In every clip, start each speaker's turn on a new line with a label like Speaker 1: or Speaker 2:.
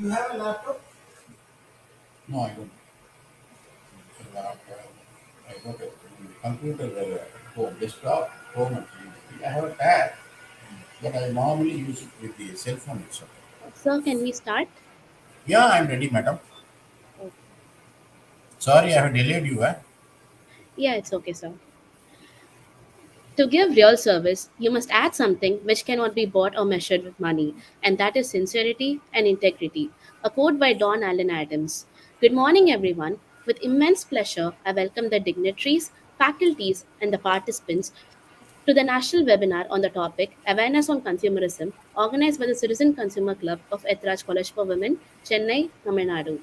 Speaker 1: You have a laptop?
Speaker 2: No, I don't. I got a computer, home, desktop, home and TV. I have a tab, but I normally use it with the cell phone itself.
Speaker 3: Sir, can we start?
Speaker 2: Yeah, I'm ready, madam.
Speaker 3: Okay.
Speaker 2: Sorry, I have delayed you.
Speaker 3: Yeah, it's okay, sir. To give real service, you must add something which cannot be bought or measured with money, and that is sincerity and integrity. A quote by Don Allen Adams. Good morning, everyone. With immense pleasure, I welcome the dignitaries, faculties, and the participants to the national webinar on the topic Awareness on Consumerism, organized by the Citizen Consumer Club of Ethraj College for Women, Chennai, Tamil Nadu.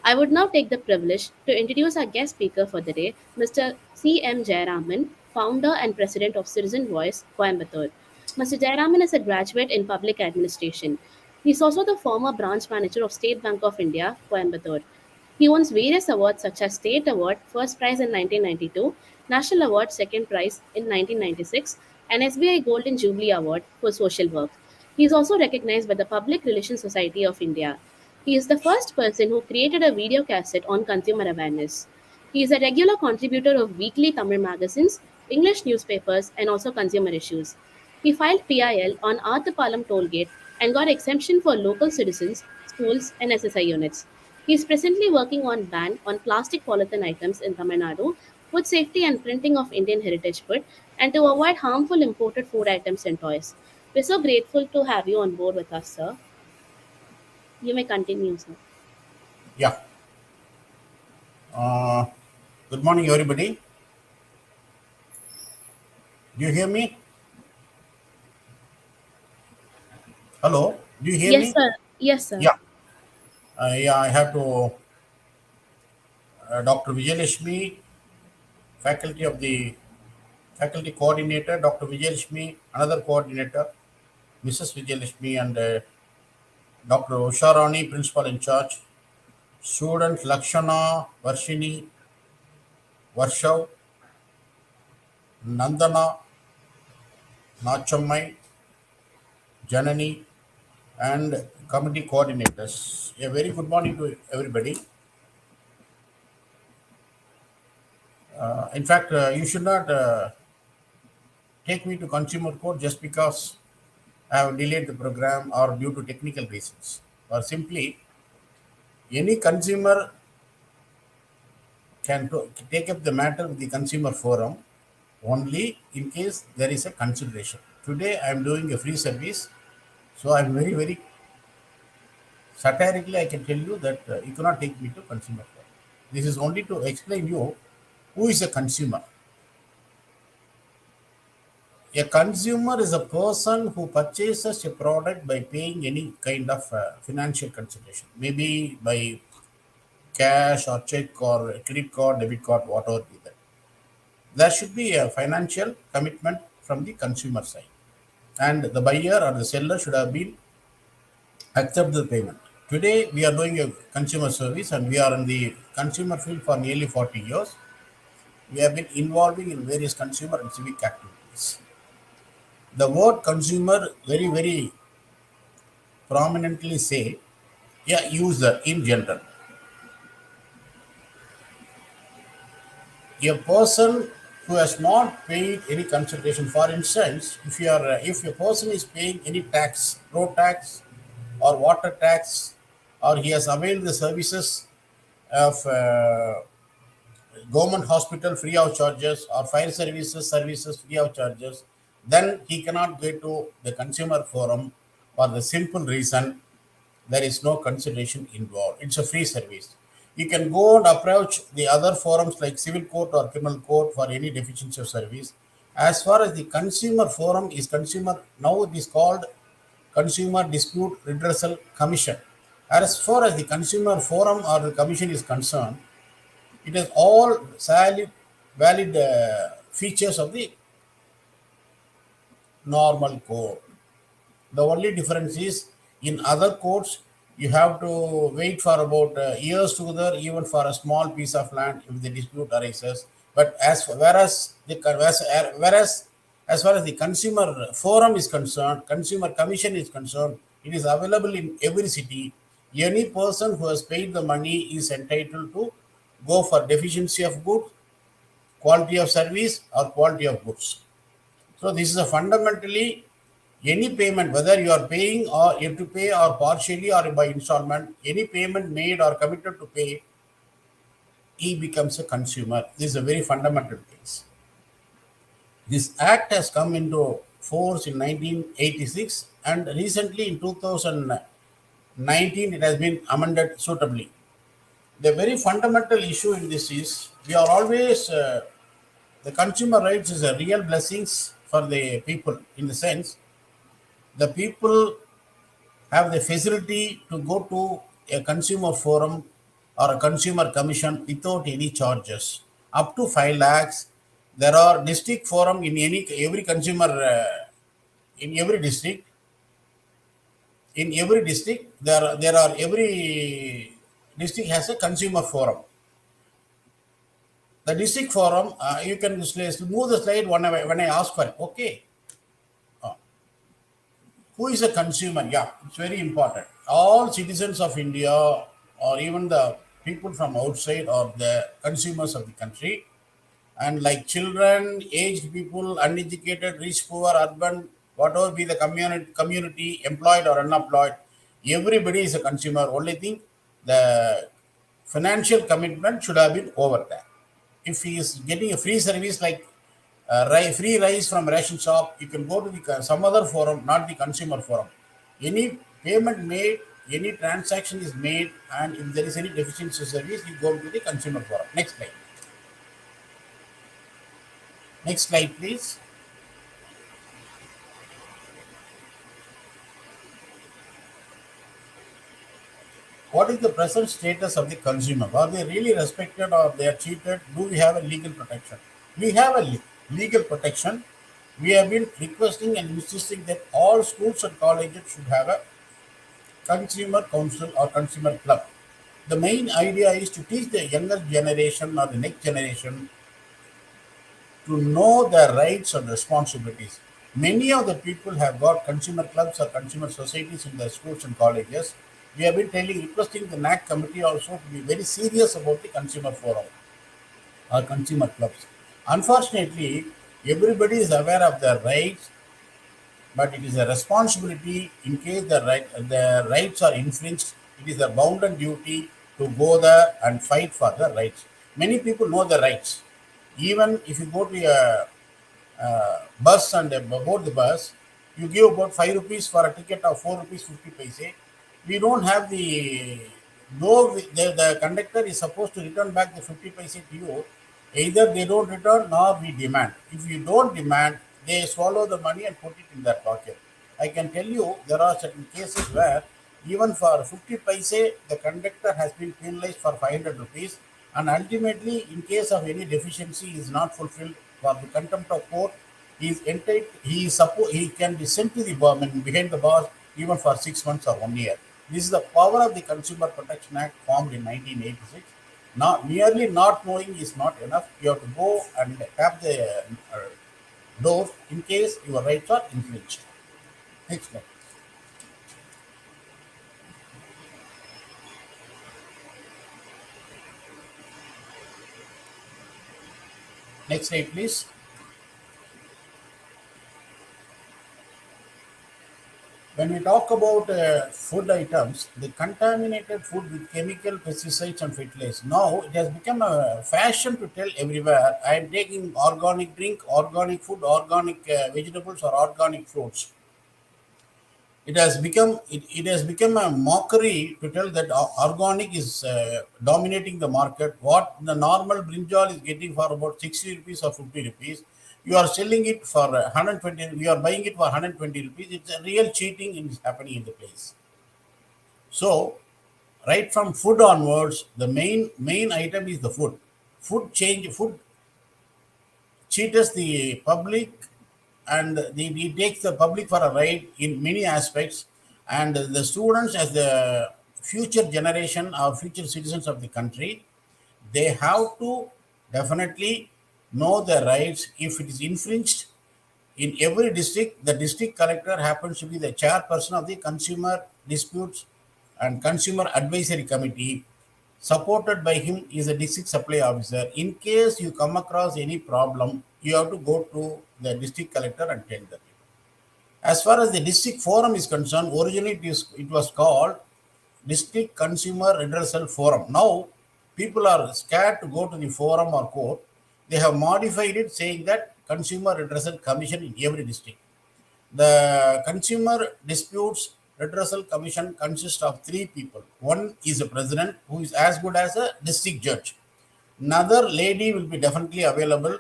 Speaker 3: I would now take the privilege to introduce our guest speaker for the day, Mr. C.M. Jayaraman, founder and president of Citizen Voice, Coimbatore. Mr. Jayaraman is a graduate in public administration. He is also the former branch manager of State Bank of India, Coimbatore. He won various awards such as State Award, First Prize in 1992, National Award, Second Prize in 1996, and SBI Golden Jubilee Award for social work. He is also recognized by the Public Relations Society of India. He is the first person who created a video cassette on consumer awareness. He is a regular contributor of weekly Tamil magazines, English newspapers, and also consumer issues. He filed PIL on Arthapalam tollgate and got exemption for local citizens, schools, and SSI units. He is presently working on ban on plastic polythene items in Tamil Nadu, food safety and printing of Indian heritage food, and to avoid harmful imported food items and toys. We're so grateful to have you on board with us, sir. You may continue, sir.
Speaker 2: Yeah. Uh, Good morning, everybody. Do you hear me? Hello. Do you hear
Speaker 3: Yes,
Speaker 2: me?
Speaker 3: sir. Yes, sir.
Speaker 2: Yeah. Yeah. I have to. Dr. Vijayalakshmi, faculty of the faculty coordinator, Dr. Vijayalakshmi, another coordinator, Mrs. Vijayalakshmi, and Dr. Usharani, principal in charge, student Lakshana, Varshini, Varshav, Nandana, Nachammai, Janani, and committee coordinators. A very good morning to everybody. In fact, you should not take me to consumer court just because I have delayed the program or due to technical reasons, or simply any consumer can take up the matter with the consumer forum only in case there is a consideration. Today I am doing a free service, so I am very satirically I can tell you that you cannot take me to consumer forum. This is only to explain you who is a consumer. A consumer is a person who purchases a product by paying any kind of financial consideration, maybe by cash or check or credit card, debit card, whatever be that. There should be a financial commitment from the consumer side, and the buyer or the seller should have been accept the payment. Today we are doing a consumer service, and we are in the consumer field for nearly 40 years. We have been involving in various consumer and civic activities. The word consumer very prominently say, yeah, user in general. A person who has not paid any consideration. For instance, if a person is paying any tax, road tax or water tax, or he has availed the services of government hospital free of charges or fire services free of charges, then he cannot go to the consumer forum for the simple reason there is no consideration involved. It's a free service. You can go and approach the other forums like civil court or criminal court for any deficiency of service. As far as the consumer forum is consumer, now it is called Consumer Dispute Redressal Commission. As far as the consumer forum or the commission is concerned, it has all valid features of the normal code. The only difference is in other courts, you have to wait for about years together, even for a small piece of land if the dispute arises. But as far as the consumer forum is concerned, consumer commission is concerned, it is available in every city. Any person who has paid the money is entitled to go for deficiency of goods, quality of service, or quality of goods. So this is a fundamentally any payment, whether you are paying or you have to pay or partially or by installment, any payment made or committed to pay, he becomes a consumer. This is a very fundamental case. This act has come into force in 1986 and recently in 2019 it has been amended suitably. The very fundamental issue in this is we are always the consumer rights is a real blessings for the people in the sense the people have the facility to go to a consumer forum or a consumer commission without any charges up to 5 lakhs. There are district forum in any every consumer in every district. In every district there are every district has a consumer forum. The district forum, you can move the slide when I ask for it. Okay. Uh, who is a consumer? Yeah, it's very important. All citizens of India or even the people from outside or the consumers of the country, and like children, aged people, uneducated, rich, poor, urban, whatever be the community, employed or unemployed, everybody is a consumer. Only thing, the financial commitment should have been over there. If he is getting a free service like free rice from ration shop, you can go to some other forum, not the consumer forum. Any payment made, any transaction is made, and if there is any deficiency service, you go to the consumer forum. Next slide. Next slide, please. What is the present status of the consumer? Are they really respected or they are cheated? Do we have a legal protection? We have a legal protection. We have been requesting and insisting that all schools and colleges should have a consumer council or consumer club. The main idea is to teach the younger generation or the next generation to know their rights and responsibilities. Many of the people have got consumer clubs or consumer societies in their schools and colleges. We have been requesting the NAC committee also to be very serious about the consumer forum or consumer clubs. Unfortunately, everybody is aware of their rights, but it is a responsibility in case the rights are infringed. It is a bounden duty to go there and fight for the rights. Many people know the rights. Even if you go to a bus and board the bus, you give about 5 rupees for a ticket of 4 rupees 50 paise. We don't have the conductor is supposed to return back the 50 paise to you. Either they don't return nor we demand. If you don't demand, they swallow the money and put it in their pocket. I can tell you there are certain cases where even for 50 paise, the conductor has been penalized for 500 rupees, and ultimately, in case of any deficiency is not fulfilled for the contempt of court, he is entitled. He can be sent to the behind the bars even for 6 months or 1 year. This is the power of the Consumer Protection Act formed in 1986. Not merely not knowing is not enough. You have to go and tap the door in case your rights are infringed. Next slide. Next slide, please. When we talk about food items, the contaminated food with chemical pesticides and fertilizers, now it has become a fashion to tell everywhere, I am taking organic drink, organic food, organic vegetables, or organic fruits. It has become a mockery to tell that organic is dominating the market. What the normal brinjal is getting for about 60 rupees or 50 rupees, you are selling it for 120. You are buying it for 120 rupees. It's a real cheating is happening in the place. So right from food onwards, the main item is the food. Food cheats the public, and he takes the public for a ride in many aspects, and the students as the future generation or future citizens of the country, they have to definitely know their rights. If it is infringed in every district, the district collector happens to be the chairperson of the consumer disputes and Consumer Advisory Committee. Supported by him is a district supply officer. In case you come across any problem, you have to go to the district collector and tell them. As far as the district forum is concerned, originally it was called District Consumer Redressal Forum. Now, people are scared to go to the forum or court. They have modified it saying that Consumer Redressal Commission in every district. The Consumer Disputes Redressal Commission consists of three people. One is a president who is as good as a district judge. Another lady will be definitely available,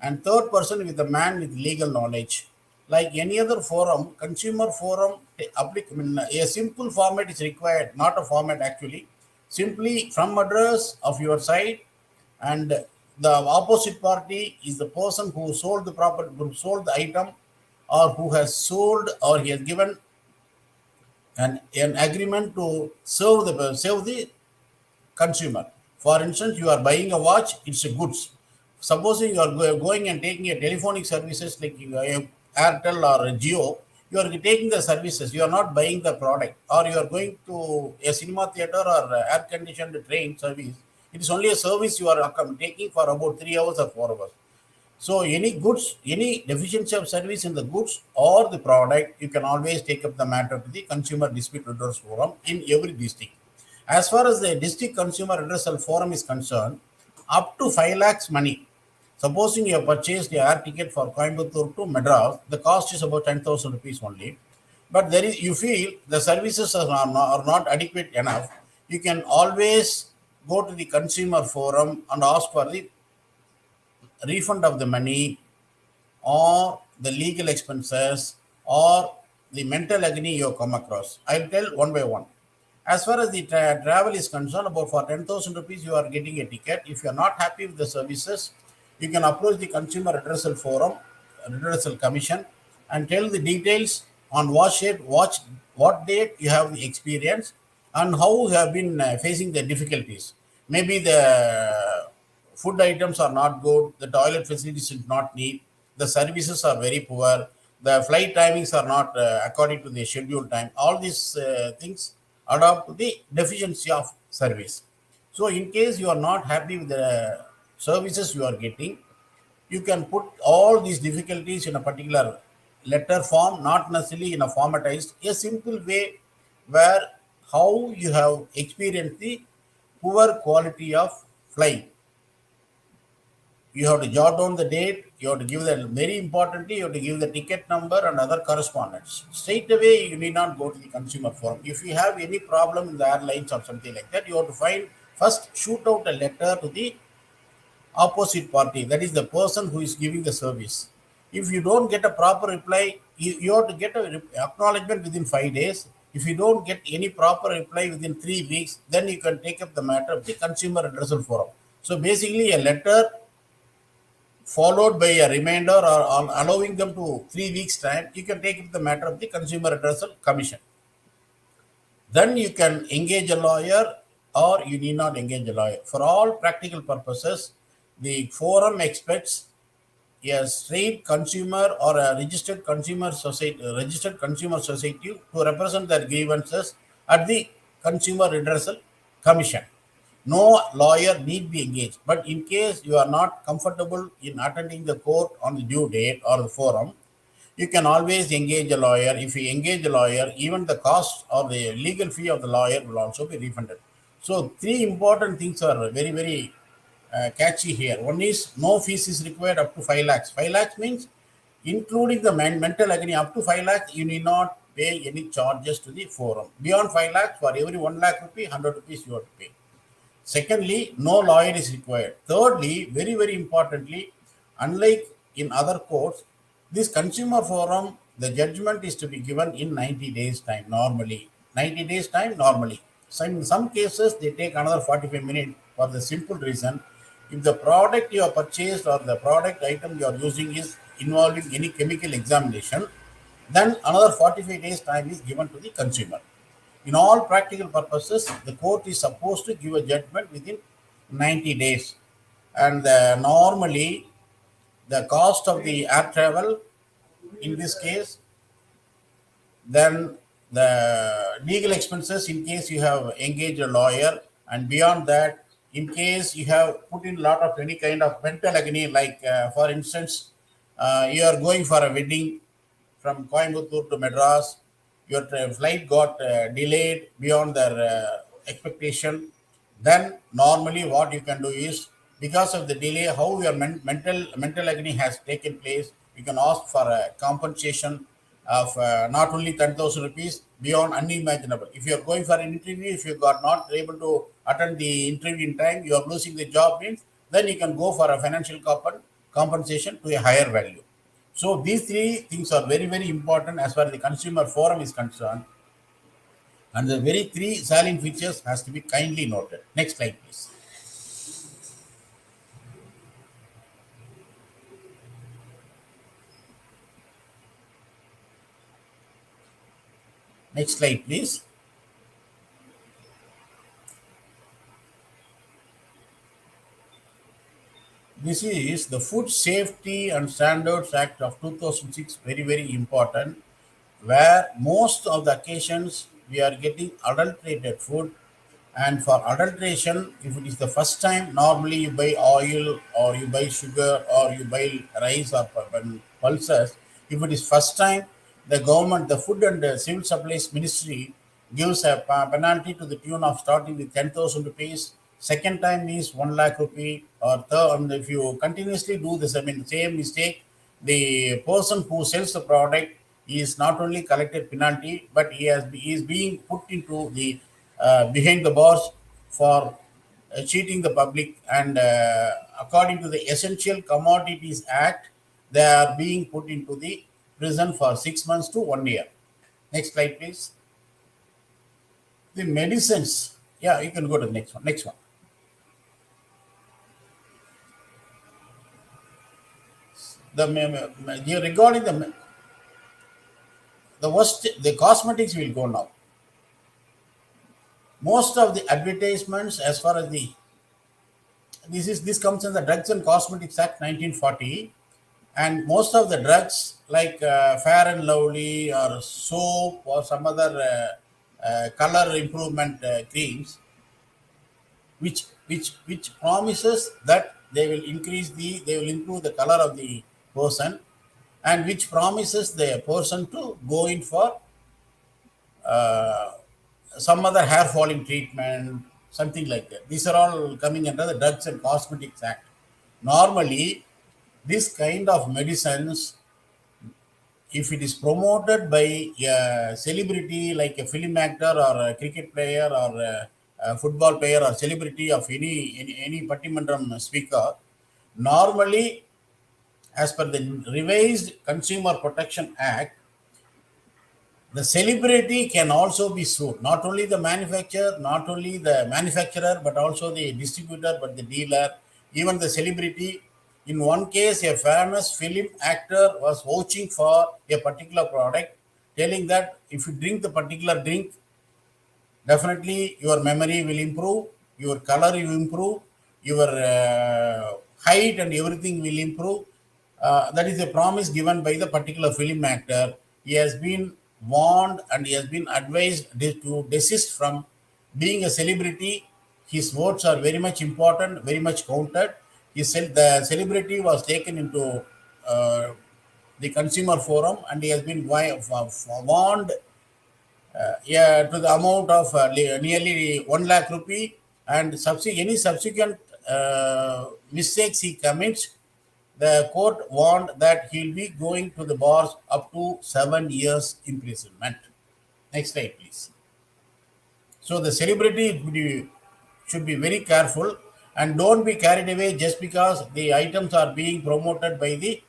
Speaker 2: and third person with a man with legal knowledge. Like any other forum, consumer forum, a simple format is required, not a format actually. Simply from address of your side, and the opposite party is the person who sold the property, who sold the item, or who has sold or he has given an agreement to serve the consumer. For instance, you are buying a watch, it's a goods. Supposing you are going and taking a telephonic services like Airtel or Geo, you are taking the services, you are not buying the product. Or you are going to a cinema theater or air conditioned train service. It is only a service you are taking for about 3 hours or 4 hours. So any goods, any deficiency of service in the goods or the product, you can always take up the matter to the Consumer Dispute Redressal Forum in every district. As far as the District Consumer Redressal Forum is concerned, up to 5 lakhs money. Supposing you have purchased the air ticket for Coimbatore to Madras, the cost is about 10,000 rupees only. But there is, you feel the services are not adequate enough, you can always go to the consumer forum and ask for the refund of the money or the legal expenses or the mental agony you come across. I'll tell one by one. As far as the travel is concerned, about for 10,000 rupees, you are getting a ticket. If you are not happy with the services, you can approach the Consumer Redressal Forum, Redressal Commission, and tell the details on what date you have the experience, and how you have been facing the difficulties. Maybe the food items are not good, the toilet facilities is not neat, the services are very poor, the flight timings are not according to the scheduled time. All these things add up to the deficiency of service. So, in case you are not happy with the services you are getting, you can put all these difficulties in a particular letter form, not necessarily in a formatized, a simple way where how you have experienced the poor quality of flying. You have to jot down the date, you have to give the very importantly, you have to give the ticket number and other correspondence. Straight away, you need not go to the consumer forum. If you have any problem in the airlines or something like that, you have to find first shoot out a letter to the opposite party, that is the person who is giving the service. If you don't get a proper reply, you have to get a acknowledgement within 5 days. If you don't get any proper reply within 3 weeks, then you can take up the matter of the consumer redressal forum. So basically, a letter followed by a reminder or allowing them to 3 weeks time, you can take up the matter of the Consumer Redressal Commission. Then you can engage a lawyer or you need not engage a lawyer. For all practical purposes, the forum expects a straight consumer or a registered consumer society to represent their grievances at the Consumer Redressal Commission. No lawyer need be engaged. But in case you are not comfortable in attending the court on the due date or the forum, you can always engage a lawyer. If you engage a lawyer, even the cost or the legal fee of the lawyer will also be refunded. So, three important things are very, very catchy here. One is no fees is required up to 5 lakhs. 5 lakhs means including the mental agony up to 5 lakhs, you need not pay any charges to the forum. Beyond 5 lakhs, for every 1 lakh rupee, 100 rupees you have to pay. Secondly, no lawyer is required. Thirdly, very, very importantly, unlike in other courts, this consumer forum, the judgment is to be given in 90 days' time normally. 90 days' time normally. So in some cases, they take another 45 minutes for the simple reason if the product you have purchased or the product item you are using is involving any chemical examination, then another 45 days' time is given to the consumer. In all practical purposes, the court is supposed to give a judgment within 90 days. And normally, the cost of the air travel, in this case, then the legal expenses in case you have engaged a lawyer, and beyond that, in case you have put in a lot of any kind of mental agony, like for instance, you are going for a wedding from Coimbatore to Madras, your flight got delayed beyond their expectation, then normally what you can do is, because of the delay, how your mental agony has taken place, you can ask for a compensation of not only 10,000 rupees, beyond unimaginable. If you are going for an interview, if you got not able to attend the interview in time, you are losing the job means, then you can go for a financial compensation to a higher value. So these three things are very, very important as far as the consumer forum is concerned. And the very three salient features has to be kindly noted. Next slide, please. Next slide, please. This is the Food Safety and Standards Act of 2006, very, very important, where most of the occasions we are getting adulterated food. And for adulteration, if it is the first time, normally you buy oil or you buy sugar or you buy rice or pulses. If it is first time, the government, the Food and Civil Supplies Ministry gives a penalty to the tune of starting with 10,000 rupees. Second time is 1 lakh rupee. Or third, and if you continuously do this, I mean, same mistake, the person who sells the product is not only collected penalty, but he is being put into the behind the bars for cheating the public. And according to the Essential Commodities Act, they are being put into the prison for 6 months to 1 year. Next slide, please. The medicines. Yeah, you can go to the next one. Next one. Regarding the worst, the cosmetics will go now. Most of the advertisements, as far as the this comes in the Drugs and Cosmetics Act 1940, and most of the drugs like Fair and Lovely or soap or some other color improvement creams, which promises that they will improve the color of the person, and which promises the person to go in for uh, some other hair falling treatment, something like that. These are all coming under the Drugs and Cosmetics Act. Normally, this kind of medicines, if it is promoted by a celebrity like a film actor or a cricket player or a football player or celebrity of any Pattimandram speaker, normally, as per the revised Consumer Protection Act, the celebrity can also be sued. Not only the manufacturer, not only the manufacturer, but also the distributor, but the dealer, even the celebrity. In one case, a famous film actor was vouching for a particular product, telling that if you drink the particular drink, definitely your memory will improve, your color will improve, your height and everything will improve. That is a promise given by the particular film actor. He has been warned and he has been advised to desist from being a celebrity. His votes are very much important, very much counted. The celebrity was taken into uh, the consumer forum, and he has been warned, yeah, to the amount of nearly 1 lakh rupee, and any subsequent mistakes he commits, the court warned that he'll be going to the bars up to 7 years imprisonment. Next slide, please. So the celebrity should be very careful and don't be carried away just because the items are being promoted by the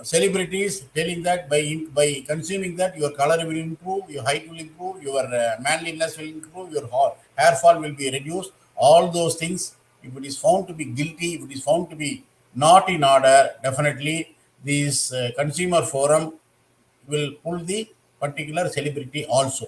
Speaker 2: celebrities, telling that by consuming that your color will improve, your height will improve, your manliness will improve, your hair fall will be reduced. All those things, if it is found to be guilty, if it is found to be not in order, definitely this consumer forum will pull the particular celebrity also.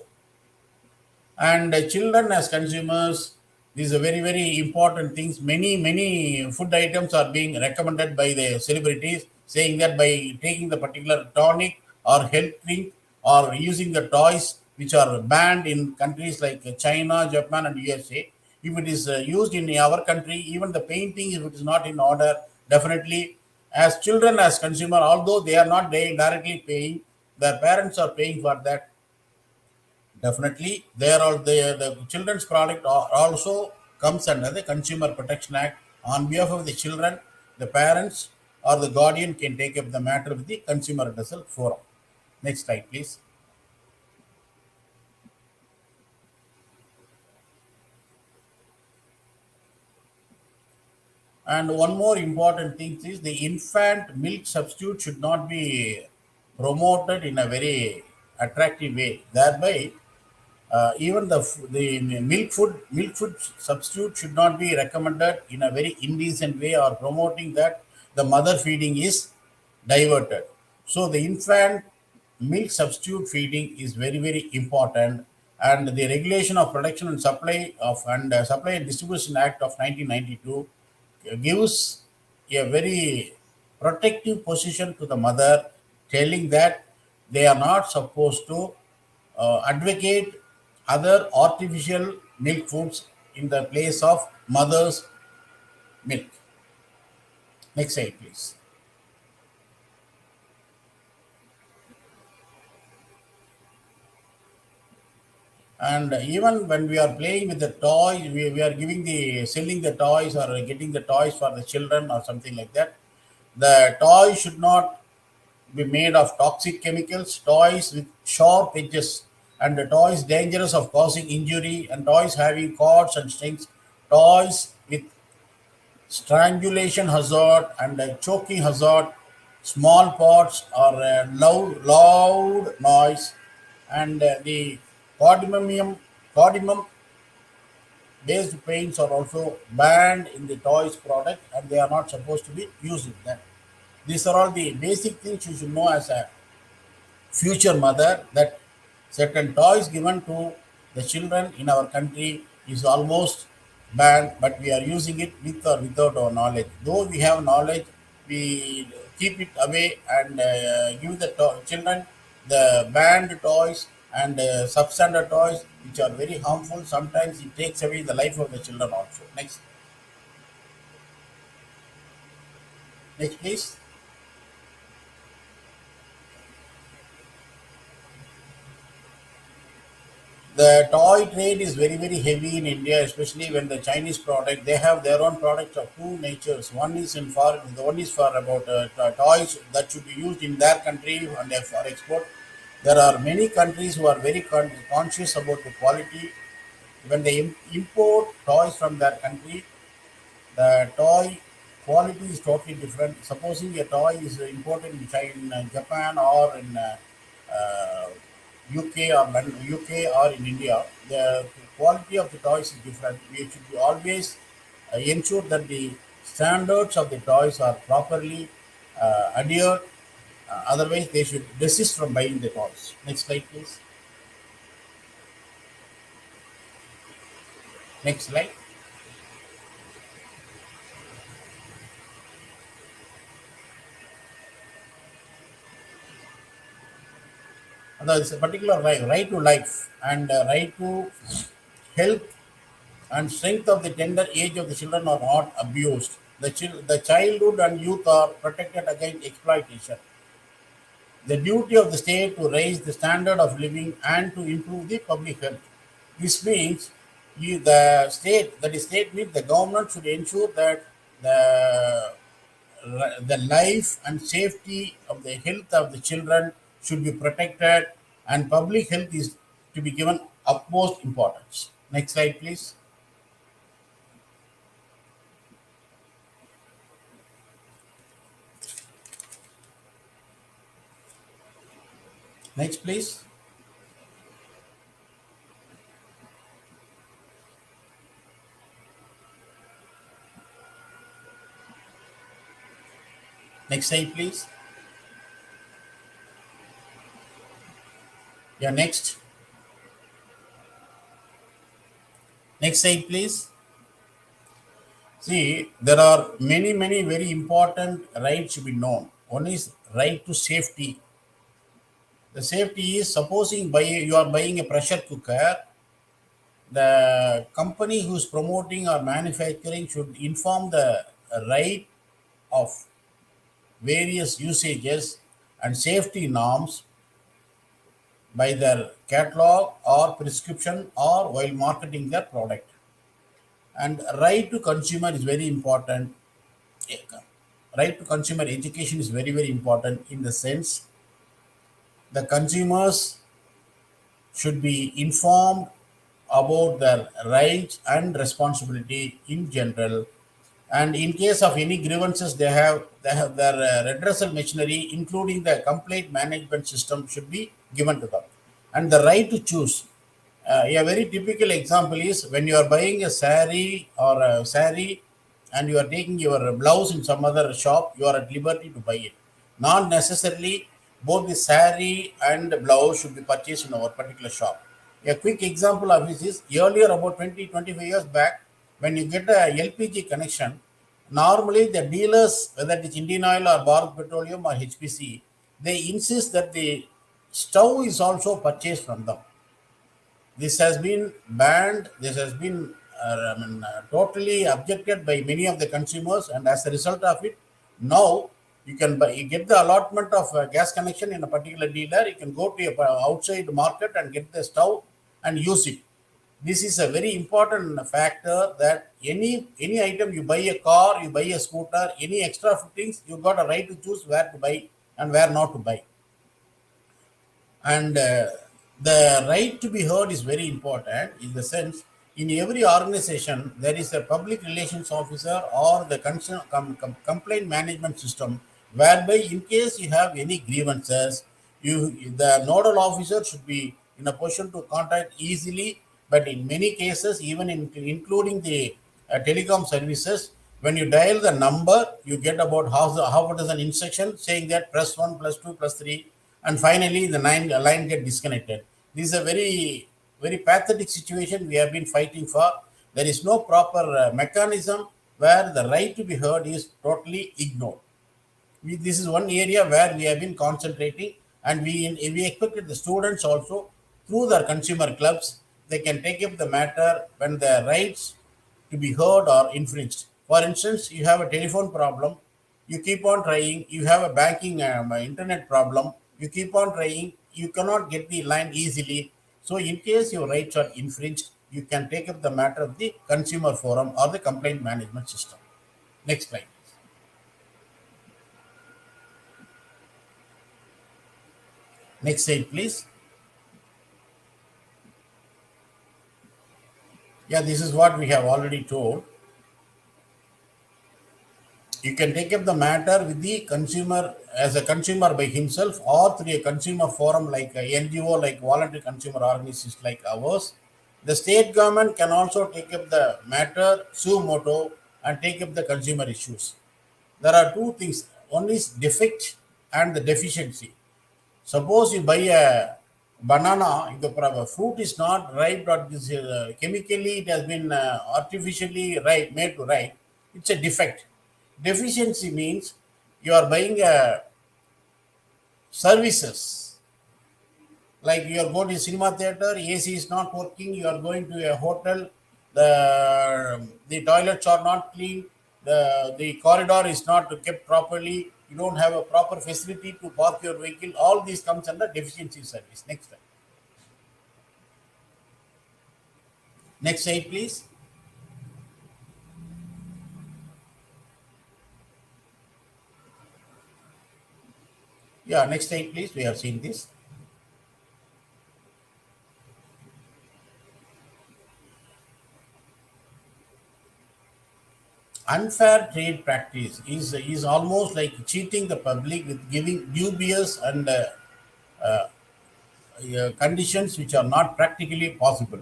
Speaker 2: And children as consumers, these are very, very important things. Many food items are being recommended by the celebrities, saying that by taking the particular tonic or health drink or using the toys which are banned in countries like China, Japan, and USA. If it is used in our country, even the painting, if it is not in order, definitely, as children, as consumer, although they are not directly paying, their parents are paying for that. Definitely, there are the children's product also comes under the Consumer Protection Act. On behalf of the children, the parents or the guardian can take up the matter with the Consumer Redressal Forum. Next slide, please. And one more important thing is the infant milk substitute should not be promoted in a very attractive way. Thereby, even the milk food substitute should not be recommended in a very indecent way or promoting that the mother feeding is diverted. So the infant milk substitute feeding is very very important, and the regulation of production and supply of and supply and distribution act of 1992 gives a very protective position to the mother, telling that they are not supposed to advocate other artificial milk foods in the place of mother's milk. Next slide, please. And even when we are playing with the toys, we are giving the selling the toys or getting the toys for the children or something like that. The toy should not be made of toxic chemicals, toys with sharp edges, and the toys dangerous of causing injury, and toys having cords and strings, toys with strangulation hazard and choking hazard, small pots or loud noise, and the cardamom based paints are also banned in the toys product, and they are not supposed to be used in them. These are all the basic things you should know as a future mother, that certain toys given to the children in our country is almost banned, but we are using it with or without our knowledge. Though we have knowledge, we keep it away and give the children the banned toys and substandard toys, which are very harmful. Sometimes it takes away the life of the children also. Next, please. The toy trade is very very heavy in India, especially when the Chinese product, they have their own products of two natures. One is the one is for about toys that should be used in their country and for export. There are many countries who are very conscious about the quality. When they import toys from their country, the toy quality is totally different. Supposing a toy is imported in China, Japan, or in UK or in India, the quality of the toys is different. We should be always ensure that the standards of the toys are properly adhered. Otherwise, they should desist from buying the toys. Next slide, please. Next slide. There's a particular right to life and right to health and strength of the tender age of the children are not abused. The childhood and youth are protected against exploitation. The duty of the state to raise the standard of living and to improve the public health. This means the state, that is state means the government should ensure that the the life and safety of the health of the children should be protected, and public health is to be given utmost importance. Next slide, please. Next, please. Next slide, please. Yeah, next. Next slide, please. See, there are many, many very important rights to be known. One is right to safety. The safety is supposing you are buying a pressure cooker, the company who's promoting or manufacturing should inform the right of various usages and safety norms by their catalog or prescription or while marketing their product. And right to consumer is very important. Right to consumer education is very, very important in the sense the consumers should be informed about their rights and responsibility in general. And in case of any grievances they have their redressal machinery, including the complaint management system, should be given to them. And the right to choose. A very typical example is when you are buying a sari and you are taking your blouse in some other shop, you are at liberty to buy it. Not necessarily both the sari and the blouse should be purchased in our particular shop. A quick example of this is earlier, about 20-25 years back, when you get a LPG connection, normally the dealers, whether it is Indian Oil or Bharat Petroleum or HPC, they insist that the stove is also purchased from them. This has been banned. This has been totally objected by many of the consumers, and as a result of it, now you get the allotment of gas connection in a particular dealer. You can go to a outside market and get the stove and use it. This is a very important factor that any item, you buy a car, you buy a scooter, any extra fittings, you got a right to choose where to buy and where not to buy. And the right to be heard is very important in the sense in every organization there is a public relations officer or the complaint management system, whereby in case you have any grievances, you the nodal officer should be in a position to contact easily. But in many cases, even including the telecom services, when you dial the number, you get about half a dozen instruction saying that press 1 plus 2 plus 3, and finally the line get disconnected. This is a very pathetic situation we have been fighting for. There is no proper mechanism where the right to be heard is totally ignored. This is one area where we have been concentrating, and we expected the students also through their consumer clubs, they can take up the matter when their rights to be heard or infringed. For instance, you have a telephone problem, you keep on trying. You have a banking internet problem, you keep on trying, you cannot get the line easily. So in case your rights are infringed, you can take up the matter of the consumer forum or the complaint management system. Next slide. Next slide, please. Yeah, this is what we have already told. You can take up the matter with the consumer as a consumer by himself or through a consumer forum like a NGO, like voluntary consumer organizations like ours. The state government can also take up the matter suo moto and take up the consumer issues. There are two things. One is defect and the deficiency. Suppose you buy a banana, if the fruit is not ripe, or this, chemically it has been artificially ripe, made to ripe, it's a defect. Deficiency means you are buying services, like you are going to cinema theater, AC is not working. You are going to a hotel, the toilets are not clean, the corridor is not kept properly. You don't have a proper facility to park your vehicle. All these comes under deficiency service. Next slide. Next slide, please. Yeah, next slide, please. We have seen this. Unfair trade practice is almost like cheating the public with giving dubious and conditions which are not practically possible.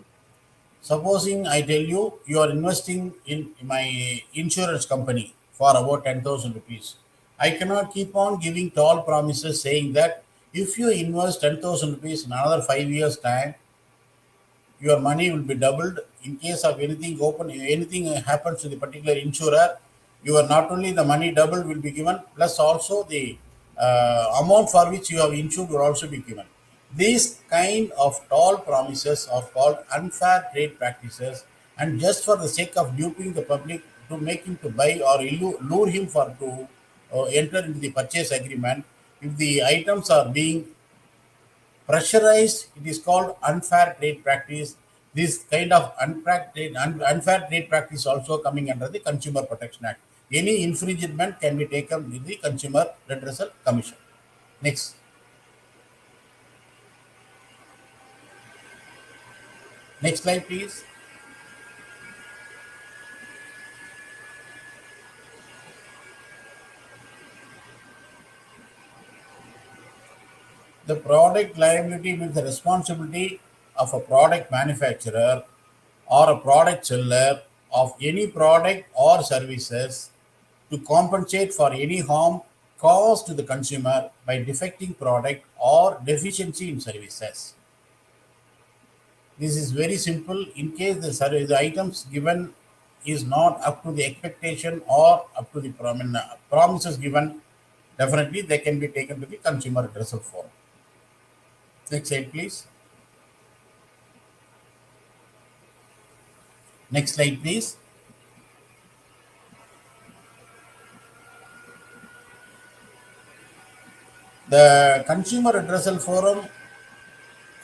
Speaker 2: Supposing I tell you you are investing in my insurance company for about 10,000 rupees. I cannot keep on giving tall promises saying that if you invest 10,000 rupees in another 5 years' time, your money will be doubled. In case of anything happens to the particular insurer, you are not only the money doubled will be given, plus also the amount for which you have insured will also be given. These kind of tall promises are called unfair trade practices, and just for the sake of duping the public to make him to buy or lure him for to enter into the purchase agreement, if the items are being pressurized, it is called unfair trade practice. This kind of unfair trade practice also coming under the Consumer Protection Act. Any infringement can be taken with the Consumer Redressal Commission. Next, next slide, please. The product liability means the responsibility of a product manufacturer or a product seller of any product or services to compensate for any harm caused to the consumer by defecting product or deficiency in services. This is very simple. In case the items given is not up to the expectation or up to the promises given, definitely they can be taken to the consumer redressal forum. Next slide, please. Next slide, please. The Consumer Redressal Forum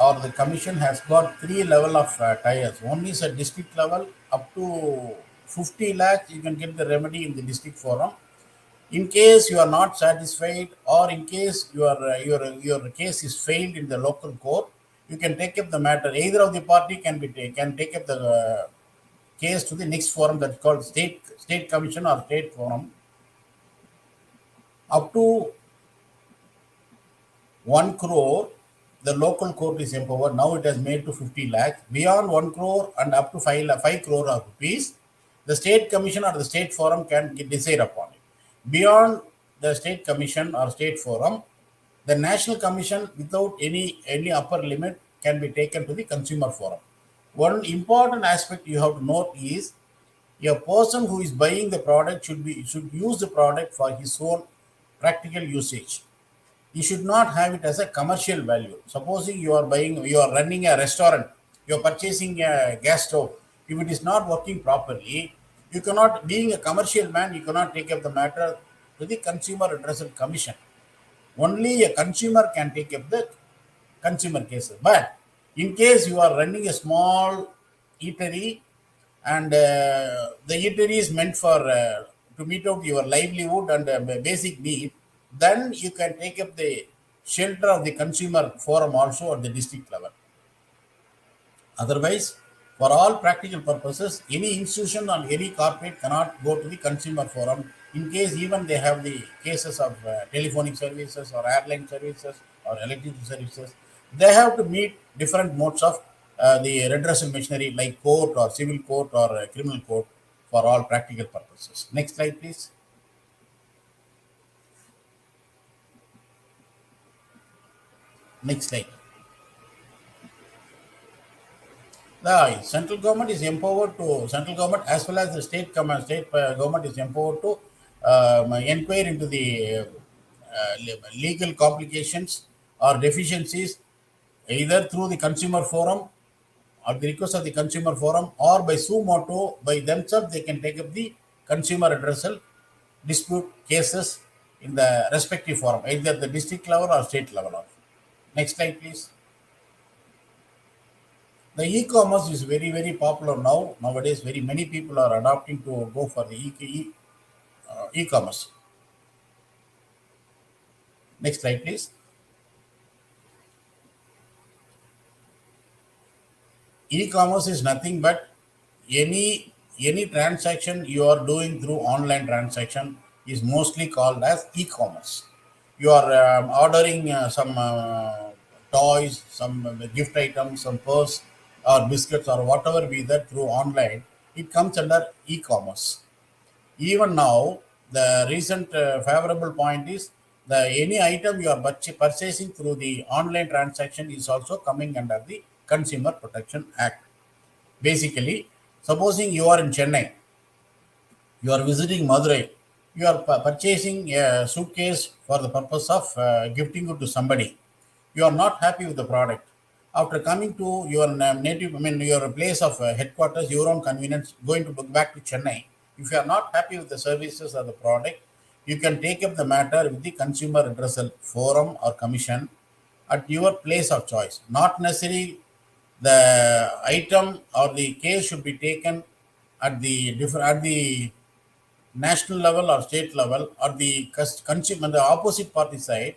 Speaker 2: or the Commission has got three level of tiers. One is a district level up to 50 lakhs. You can get the remedy in the district forum. In case you are not satisfied, or in case your case is failed in the local court, you can take up the matter. Either of the party can take up the case to the next forum that's called state commission or state forum. Up to 1 crore, the local court is empowered. Now it has made to 50 lakhs. Beyond 1 crore and up to 5 crore of rupees, the state commission or the state forum can decide upon it. Beyond the state commission or state forum, the national commission without any upper limit can be taken to the consumer forum. One important aspect you have to note is a person who is buying the product should use the product for his own practical usage. You should not have it as a commercial value. Supposing you are running a restaurant, you are purchasing a gas stove. If it is not working properly, you cannot, being a commercial man, you cannot take up the matter to the Consumer Redressal Commission. Only a consumer can take up the consumer cases. But in case you are running a small eatery, and the eatery is meant for to meet out your livelihood and basic need, then you can take up the shelter of the consumer forum also at the district level. Otherwise, for all practical purposes, any institution or any corporate cannot go to the consumer forum in case even they have the cases of telephonic services or airline services or electricity services. They have to meet different modes of the redressal machinery like court or civil court or criminal court for all practical purposes. Next slide, please. Next slide. The central government is empowered to central government as well as the state government is empowered to inquire into the legal complications or deficiencies either through the consumer forum or the request of the consumer forum or by suo motu by themselves they can take up the consumer redressal dispute cases in the respective forum either the district level or state level. Next slide, please. The e-commerce is very popular now. Nowadays, very many people are adopting to go for the e-commerce. Next slide, please. E-commerce is nothing but any transaction you are doing through online transaction is mostly called as e-commerce. You are ordering some toys, some gift items, some purse or biscuits or whatever be that through online. It comes under e-commerce. Even now, the recent favorable point is the any item you are purchasing through the online transaction is also coming under the Consumer Protection Act. Basically, supposing you are in Chennai, you are visiting Madurai, you are purchasing a suitcase for the purpose of gifting it to somebody. You are not happy with the product. After coming to your native, I mean, your place of headquarters, your own convenience, going to back to Chennai, if you are not happy with the services or the product, you can take up the matter with the consumer redressal forum or commission at your place of choice. Not necessarily the item or the case should be taken at the national level or state level or the consumer the opposite party side.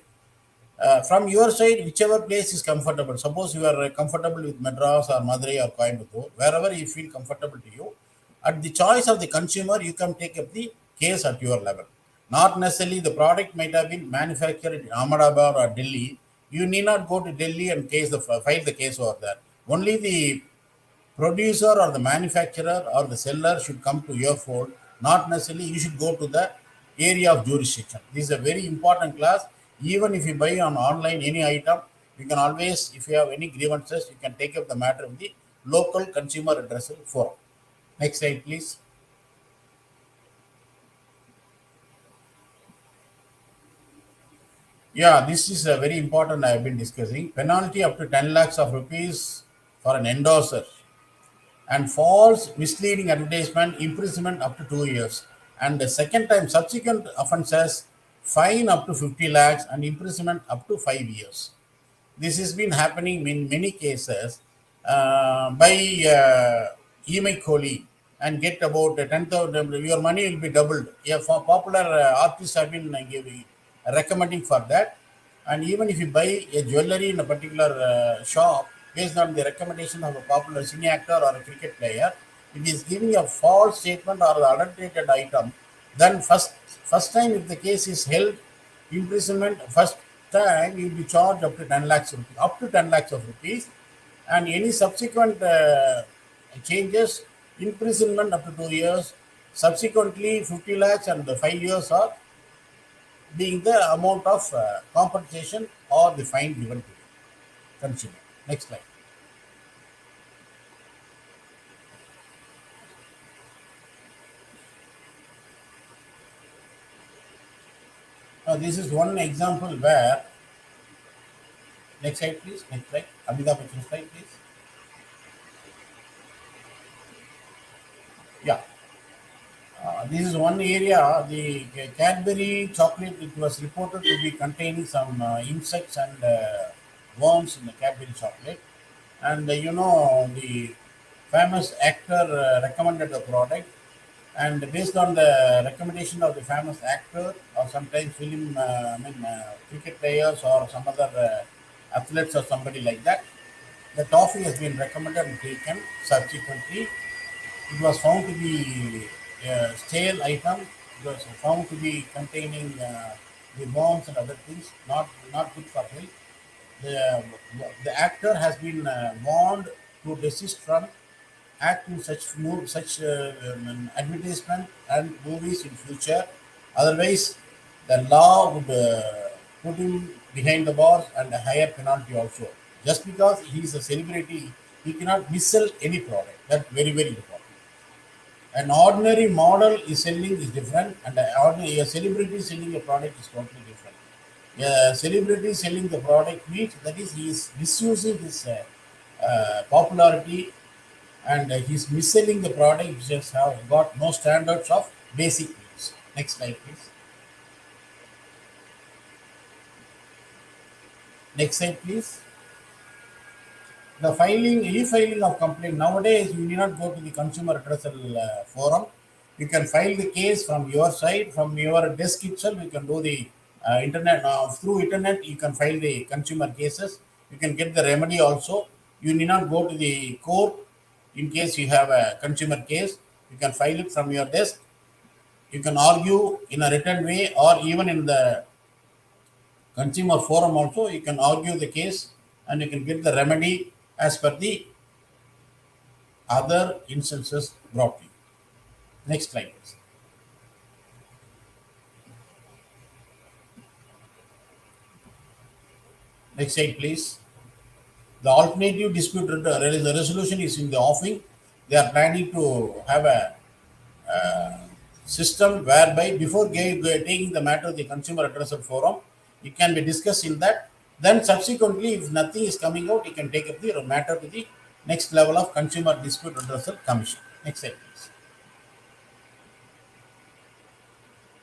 Speaker 2: From your side, whichever place is comfortable. Suppose you are comfortable with Madras or Madurai or Coimbatore, wherever you feel comfortable to you, at the choice of the consumer, you can take up the case at your level. Not necessarily the product might have been manufactured in Ahmedabad or Delhi. You need not go to Delhi and file the case over there. Only the producer or the manufacturer or the seller should come to your fold. Not necessarily you should go to the area of jurisdiction. This is a very important class. Even if you buy on online any item, you can always, if you have any grievances, you can take up the matter with the local consumer redressal forum. Next slide, please. Yeah, this is a very important. I have been discussing penalty up to 10 lakhs of rupees for an endorser and false misleading advertisement, imprisonment up to 2 years. And the second time, subsequent offences, fine up to 50 lakhs and imprisonment up to 5 years. This has been happening in many cases by email Kohli and get about 10,000, your money will be doubled. Yeah, for popular artists have been giving, recommending for that. And even if you buy a jewelry in a particular shop based on the recommendation of a popular cine actor or a cricket player, it is giving a false statement or the adulterated item. Then first time if the case is held, imprisonment first time you will be charged up to 10 lakhs of rupees, and any subsequent changes, imprisonment up to 2 years. Subsequently, 50 lakhs and the 5 years are being the amount of compensation or the fine given to the consumer. Next slide. This is one example where, next slide please, next slide, Amitabh Bachchan slide please. Yeah, this is one area, the Cadbury chocolate, it was reported to be containing some insects and worms in the Cadbury chocolate. And the famous actor recommended the product. And based on the recommendation of the famous actor or sometimes film, cricket players or some other athletes or somebody like that, the toffee has been recommended and taken. Subsequently, it was found to be a stale item. It was found to be containing the worms and other things, not good for health. The, the actor has been warned to desist from acting such advertisement and movies in future. Otherwise, the law would put him behind the bars and a higher penalty also. Just because he is a celebrity, he cannot missell any product. That's very, very important. An ordinary model is selling is different, and a celebrity selling a product is totally different. A celebrity selling the product means that is he is misusing his popularity, and he's mis-selling the product which has have got no standards of basic needs. Next slide, please. Next slide, please. The e-filing of complaint. Nowadays, you need not go to the consumer redressal forum. You can file the case from your side, from your desk itself. You can do the internet through internet. You can file the consumer cases. You can get the remedy also. You need not go to the court in case you have a consumer case. You can file it from your desk. You can argue in a written way or even in the consumer forum also. You can argue the case and you can get the remedy as per the other instances brought to you. Next slide, please. Next slide, please. The alternative dispute resolution is in the offing. They are planning to have a system whereby before taking the matter to the consumer redressal forum, it can be discussed in that. Then subsequently, if nothing is coming out, you can take up the matter to the next level of Consumer Dispute Redressal Commission. Next slide, please.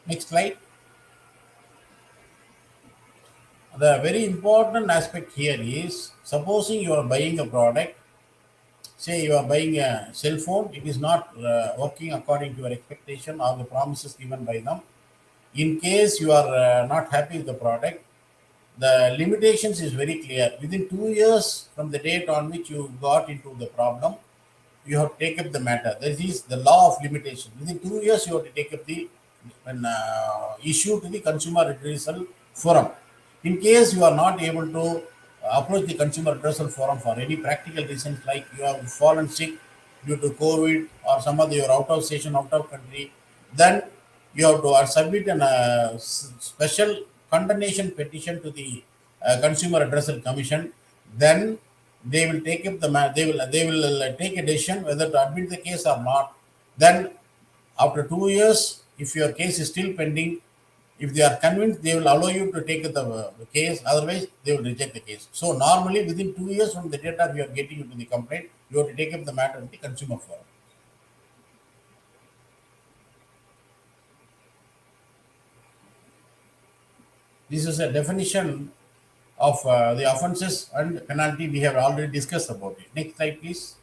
Speaker 2: Next slide. The very important aspect here is supposing you are buying a product, say you are buying a cell phone, it is not working according to your expectation or the promises given by them. In case you are not happy with the product, the limitations is very clear. Within 2 years from the date on which you got into the problem, you have to take up the matter. That is the law of limitation. Within 2 years, you have to take up the issue to the consumer redressal forum. In case you are not able to approach the consumer redressal forum for any practical reasons, like you have fallen sick due to COVID or some other you're out of station, out of country, then you have to submit an special condemnation petition to the Consumer Redressal Commission. Then they will take up the they will take a decision whether to admit the case or not. Then after 2 years, if your case is still pending, if they are convinced, they will allow you to take the case. Otherwise, they will reject the case. So normally, within 2 years from the data we are getting into the complaint, you have to take up the matter in the consumer forum. This is a definition of the offences and penalty. We have already discussed about it. Next slide, please.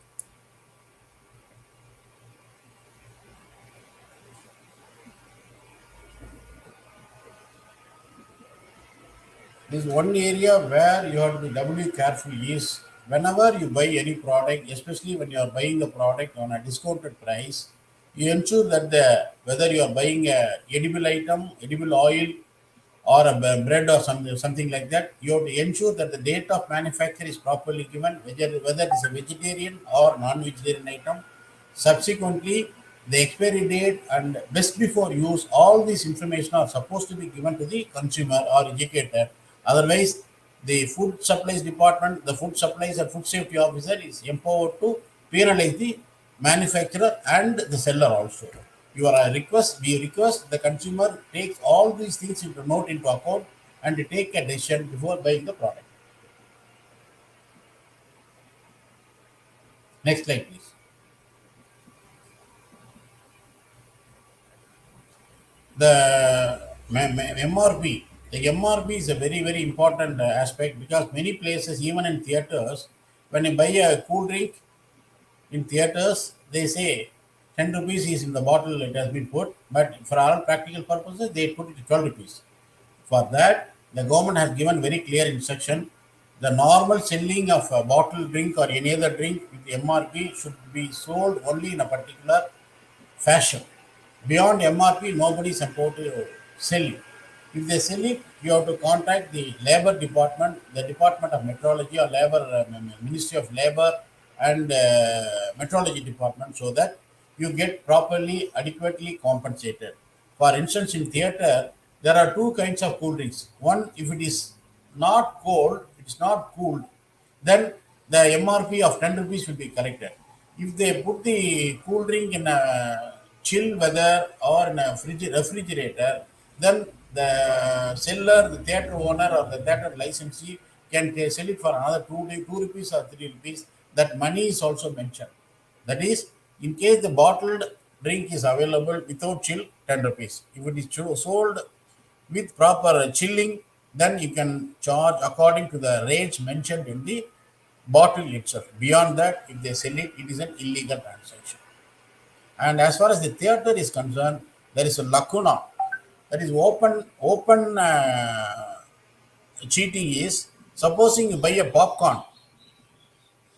Speaker 2: This one area where you have to be doubly careful is whenever you buy any product, especially when you are buying the product on a discounted price, you ensure that the whether you are buying a edible item, edible oil, or a bread or something like that, you have to ensure that the date of manufacture is properly given, whether it is a vegetarian or non-vegetarian item. Subsequently, the expiry date and best before use, all these information are supposed to be given to the consumer or educator. Otherwise, the food supplies department, the food supplies and food safety officer is empowered to penalize the manufacturer and the seller also. We request the consumer takes all these things into note into account and to take a decision before buying the product. Next slide, please. The MRP. The MRP is a very, very important aspect because many places, even in theaters, when you buy a cool drink in theaters, they say 10 rupees is in the bottle it has been put, but for all practical purposes, they put it to 12 rupees. For that, the government has given very clear instruction. The normal selling of a bottled drink or any other drink with MRP should be sold only in a particular fashion. Beyond MRP, nobody is supposed to sell it. If they sell it, you have to contact the labor department, the Department of Metrology or Labor Ministry of Labor and Metrology Department, so that you get properly, adequately compensated. For instance, in theater, there are two kinds of cool drinks. One, if it is not cold, it's not cooled, then the MRP of 10 rupees will be corrected. If they put the cool drink in a chill weather or in a refrigerator, then the seller, the theater owner, or the theater licensee can sell it for another 2 rupees or 3 rupees. That money is also mentioned. That is, in case the bottled drink is available without chill, 10 rupees. If it is sold with proper chilling, then you can charge according to the rates mentioned in the bottle itself. Beyond that, if they sell it, it is an illegal transaction. And as far as the theater is concerned, there is a lacuna. That is open cheating is supposing you buy a popcorn.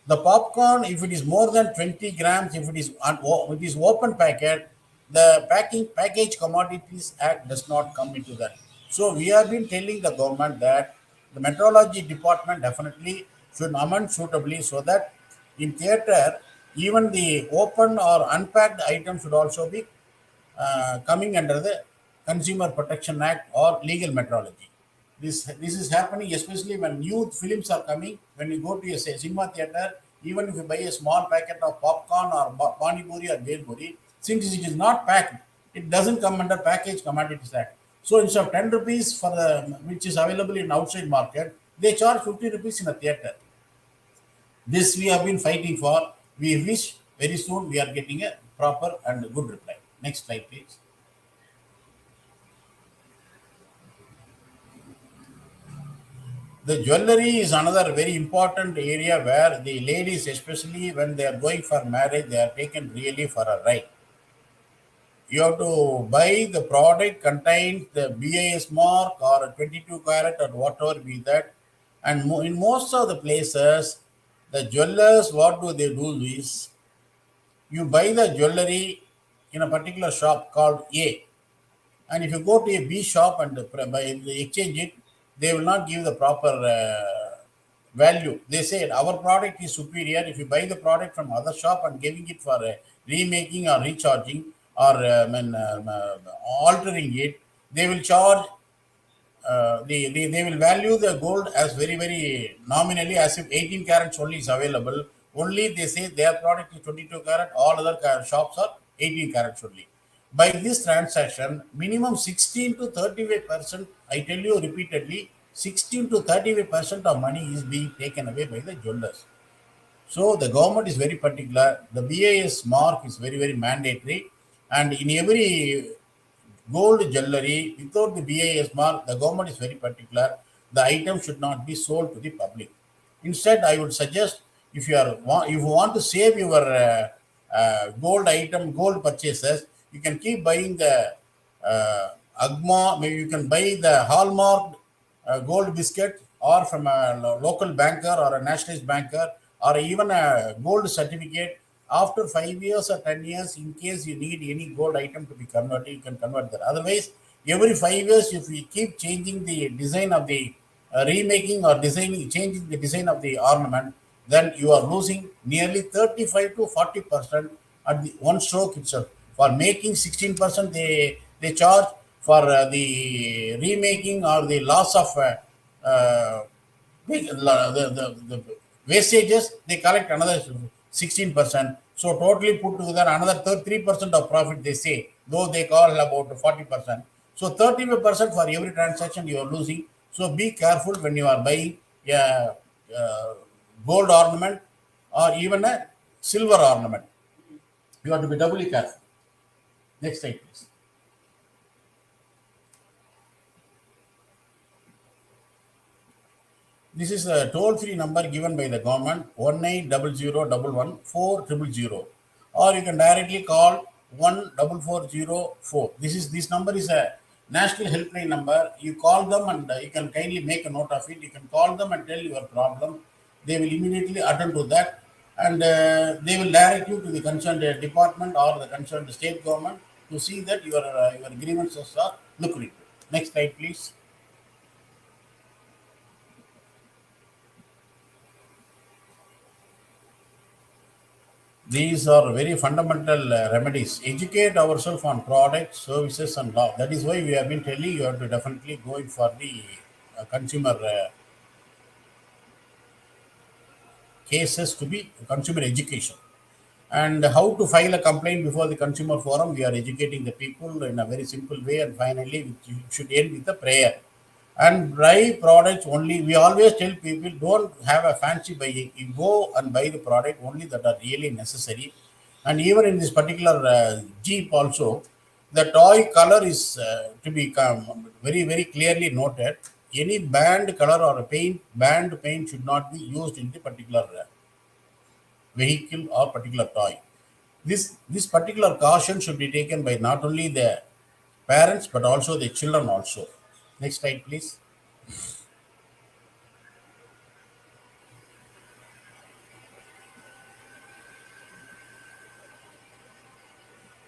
Speaker 2: The popcorn, if it is more than 20 grams, if it is open packet, the package commodities act does not come into that. So we have been telling the government that the metrology department definitely should amend suitably so that in theater even the open or unpacked items should also be coming under the Consumer Protection Act or legal metrology. This is happening especially when new films are coming. When you go to a cinema theater, even if you buy a small packet of popcorn or pani puri or bel puri, since it is not packed, it doesn't come under Package Commodities Act. So instead of 10 rupees for the which is available in outside market, They charge 50 rupees in a theater. This we have been fighting for. We wish very soon we are getting a proper and good reply. Next slide, please. The jewelry is another very important area where the ladies, especially when they are going for marriage, they are taken really for a ride. You have to buy the product contains the BIS mark or a 22 carat or whatever be that. And in most of the places, the jewelers, what do they do is you buy the jewelry in a particular shop called A. And if you go to a B shop and exchange it, they will not give the proper value. They said our product is superior. If you buy the product from other shop and giving it for remaking or recharging or altering it, they will charge they will value the gold as very, very nominally as if 18 carats only is available. Only they say their product is 22 carat, all other shops are 18 carats only. By this transaction, minimum 16 to 35%, I tell you repeatedly, 16 to 35% of money is being taken away by the jewelers. So the government is very particular. The BIS mark is very, very mandatory. And in every gold jewelry without the BIS mark, the government is very particular. The item should not be sold to the public. Instead, I would suggest if you want to save your gold item, gold purchases, you can keep buying the AGMA. Maybe you can buy the hallmark gold biscuit or from a local banker or a nationalist banker or even a gold certificate. After 5 years or 10 years, in case you need any gold item to be converted, you can convert that. Otherwise, every 5 years, if we keep changing the design of the remaking or designing, changing the design of the ornament, then you are losing nearly 35 to 40% at the one stroke itself. For making 16%, they charge. For the remaking or the loss of the wastages, they collect another 16%. So totally put together another 3% of profit they say, though they call about 40%. So 35% for every transaction you are losing. So be careful when you are buying a, gold ornament or even a silver ornament. You have to be doubly careful. Next slide, please. This is a toll-free number given by the government, 180011 or you can directly call 14404. This number is a national helpline number. You call them and you can kindly make a note of it. You can call them and tell your problem. They will immediately attend to that, and they will direct you to the concerned department or the concerned state government to see that your grievances are looked into. Next slide, please. These are very fundamental remedies. Educate ourselves on products, services, and law. That is why we have been telling you have to definitely go in for the consumer cases to be consumer education. And how to file a complaint before the consumer forum, we are educating the people in a very simple way. And finally, we should end with a prayer. And buy products only. We always tell people don't have a fancy buying. You go and buy the product only that are really necessary. And even in this particular Jeep also, the toy color is to be very, very clearly noted. Any banned color or a banned paint should not be used in the particular vehicle or particular toy. This particular caution should be taken by not only the parents but also the children also. Next slide, please.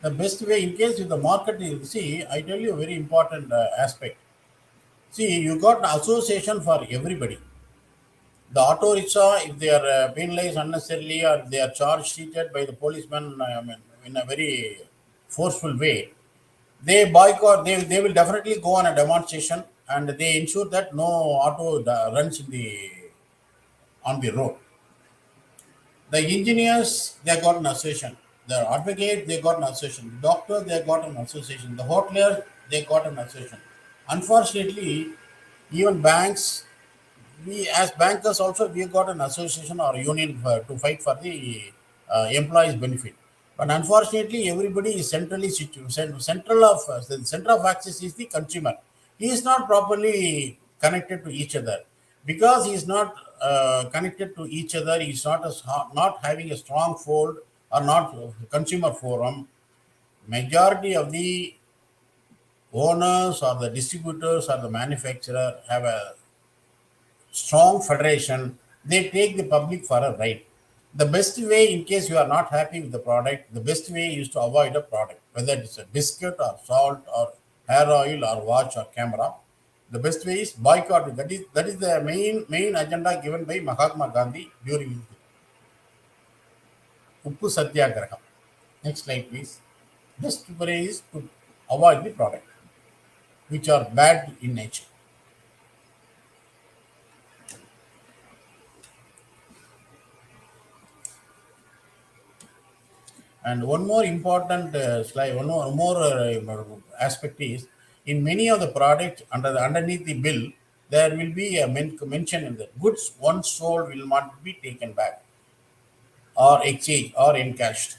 Speaker 2: The best way, in case if the market is, see, I tell you a very important aspect. See, you got an association for everybody. The auto rickshaw, if they are penalized unnecessarily or they are charge sheeted by the policeman in a very forceful way, they boycott, they will definitely go on a demonstration and they ensure that no auto runs on the road. The engineers, they got an association. The advocate, they got an association. The doctor, they got an association. The hotelier, they got an association. Unfortunately, even banks, we as bankers also we got an association or union to fight for the employees benefit, but unfortunately everybody is centrally situated. Central of the center of access is the consumer. He is not properly connected to each other. Because he is not connected to each other, he is not having a strong fold or not consumer forum. Majority of the owners or the distributors or the manufacturer have a strong federation. They take the public for a ride. The best way, in case you are not happy with the product, the best way is to avoid a product, whether it's a biscuit or salt or hair oil or watch or camera. The best way is boycott it. That is the main agenda given by Mahatma Gandhi during his Uppu Satyagraha. Next slide, please. Best way is to avoid the product which are bad in nature. And one more important slide, one more aspect is in many of the products underneath the bill, there will be a mention in the goods once sold will not be taken back or exchange or encashed.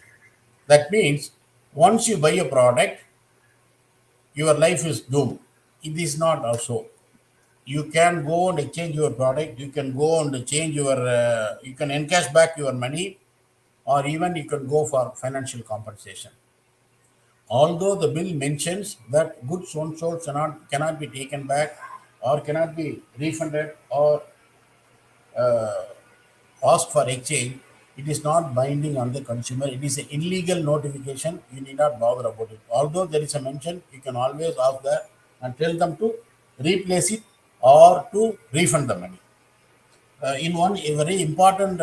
Speaker 2: That means once you buy a product, your life is doomed. It is not also. You can go and exchange your product. You can go and change your. You can encash back your money, or even you can go for financial compensation. Although the bill mentions that goods unsold cannot be taken back or cannot be refunded or asked for exchange, it is not binding on the consumer. It is an illegal notification. You need not bother about it. Although there is a mention, you can always ask that and tell them to replace it or to refund the money. In one a very important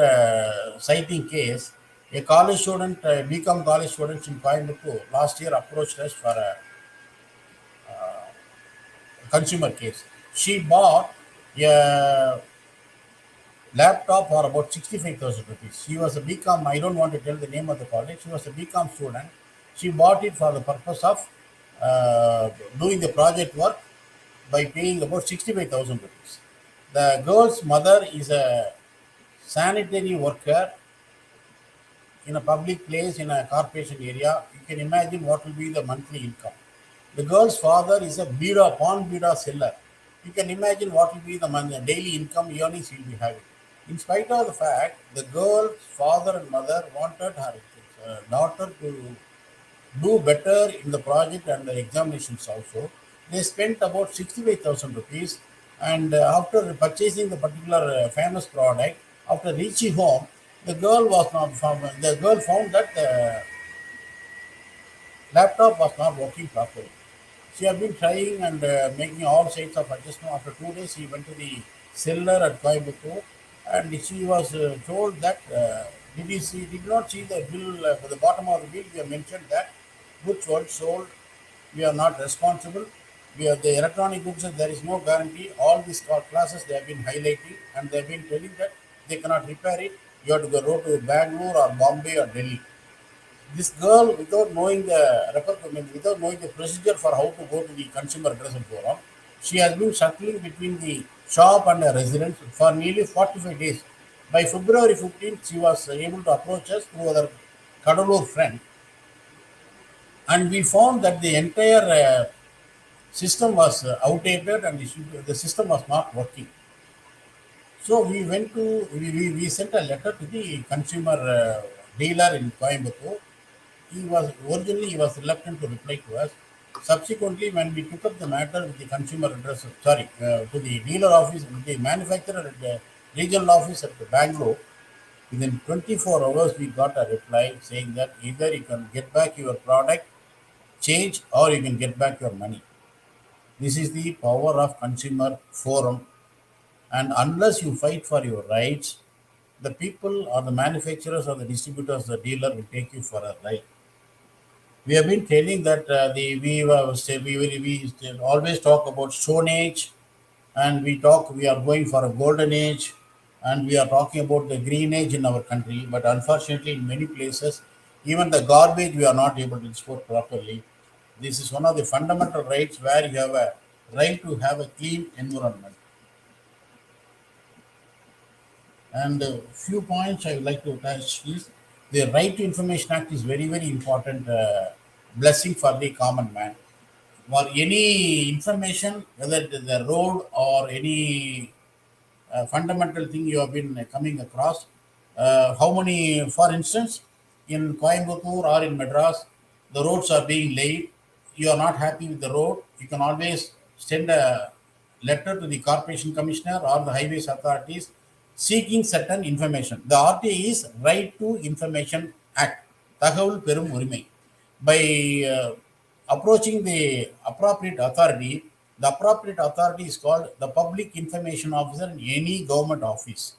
Speaker 2: citing case, a college student, BCom college student in Coimbatore, last year approached us for a consumer case. She bought a laptop for about 65,000 rupees. She was a BCom, I don't want to tell the name of the college. She was a BCom student. She bought it for the purpose of uh, doing the project work by paying about 65,000 rupees. The girl's mother is a sanitary worker in a public place in a corporation area. You can imagine what will be the monthly income. The girl's father is a bida, pawn bida seller. You can imagine what will be the daily income earnings he will be having. In spite of the fact, the girl's father and mother wanted her daughter to do better in the project and the examinations also. They spent about 65,000 rupees, and after purchasing the particular famous product, after reaching home, the girl was not found. The girl found that the laptop was not working properly. She had been trying and making all sides of adjustment. After 2 days, she went to the seller at Coimbatore, and she was told that did not see the bill at the bottom of the bill. We have mentioned that goods were sold. We are not responsible. We are the electronic goods. There is no guarantee. All these classes they have been highlighting, and they have been telling that they cannot repair it. You have to go to Bangalore or Bombay or Delhi. This girl, without knowing the procedure for how to go to the consumer redressal forum, she has been circling between the shop and the residence for nearly 45 days. By February 15th, she was able to approach us through our Kadalur friend, and we found that the entire system was outdated and the system was not working. So we sent a letter to the consumer dealer in Coimbatore. He was reluctant to reply to us. Subsequently, when we took up the matter with the consumer address, to the dealer office, with the manufacturer at the regional office at the Bangalore, within 24 hours we got a reply saying that either you can get back your product, change, or you can get back your money. This is the power of consumer forum, and unless you fight for your rights, the people or the manufacturers or the distributors, the dealer will take you for a ride. We have been telling that the we always talk about Stone Age, and we are going for a golden age, and we are talking about the green age in our country. But unfortunately, in many places, even the garbage we are not able to dispose properly. This is one of the fundamental rights where you have a right to have a clean environment. And a few points I would like to touch is the Right to Information Act is very, very important blessing for the common man. For any information, whether it is the road or any fundamental thing you have been coming across. How many, for instance, in Coimbatore or in Madras, the roads are being laid. You are not happy with the road. You can always send a letter to the corporation commissioner or the highways authorities seeking certain information. The RTA is Right to Information Act. தகவல் பெறும் உரிமை. By approaching the appropriate authority is called the public information officer in any government office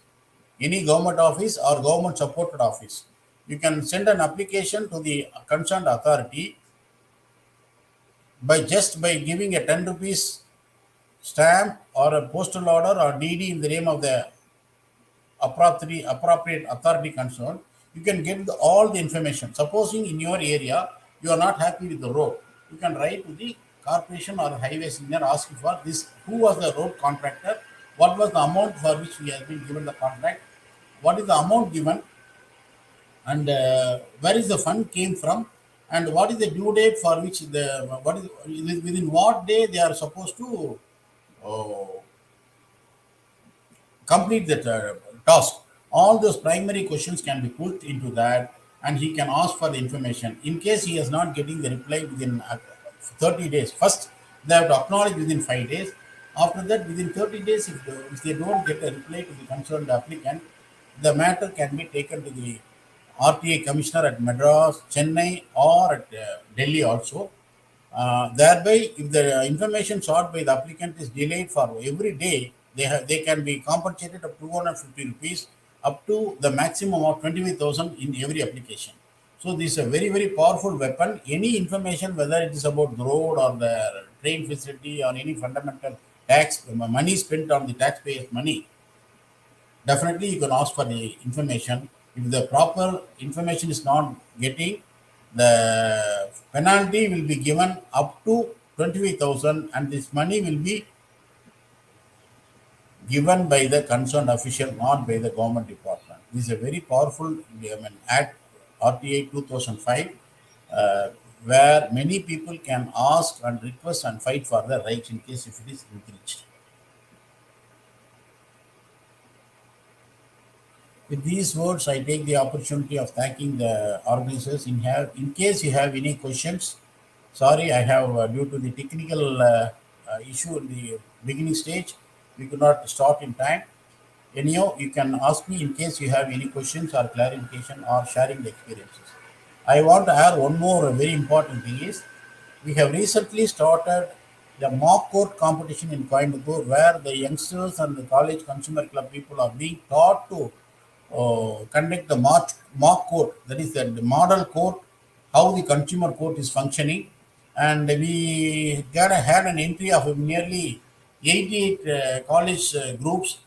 Speaker 2: or government supported office. You can send an application to the concerned authority by giving a 10 rupees stamp or a postal order or DD in the name of the appropriate authority concerned. You can get all the information. Supposing in your area you are not happy with the road, you can write to the corporation or highway engineer asking for this: who was the road contractor, what was the amount for which we have been given the contract, what is the amount given, and where is the fund came from, and what is the due date for which the what is within what day they are supposed to uh, complete that task. All those primary questions can be put into that, and he can ask for the information. In case he is not getting the reply within 30 days, first they have to acknowledge within 5 days. After that, within 30 days, if they don't get a reply to the concerned applicant, the matter can be taken to the RTA commissioner at Madras, Chennai, or at Delhi also. Thereby, if the information sought by the applicant is delayed for every day, they can be compensated up to 250 rupees up to the maximum of 25,000 in every application. So this is a very, very powerful weapon. Any information, whether it is about the road or the train facility or any fundamental tax money spent on the taxpayers' money, definitely you can ask for the information. If the proper information is not getting, the penalty will be given up to 25,000, and this money will be given by the concerned official, not by the government department. This is a very powerful Act RTA 2005, uh, where many people can ask and request and fight for their rights in case if it is infringed. With these words, I take the opportunity of thanking the organizers. In case you have any questions, sorry, I have due to the technical issue in the beginning stage, we could not start in time. Anyhow, you can ask me in case you have any questions or clarification or sharing the experiences. I want to add one more very important thing is we have recently started the mock court competition in Coimbatore where the youngsters and the college consumer club people are being taught to conduct the mock court, that is the model court, how the consumer court is functioning. And we had an entry of nearly 88 college groups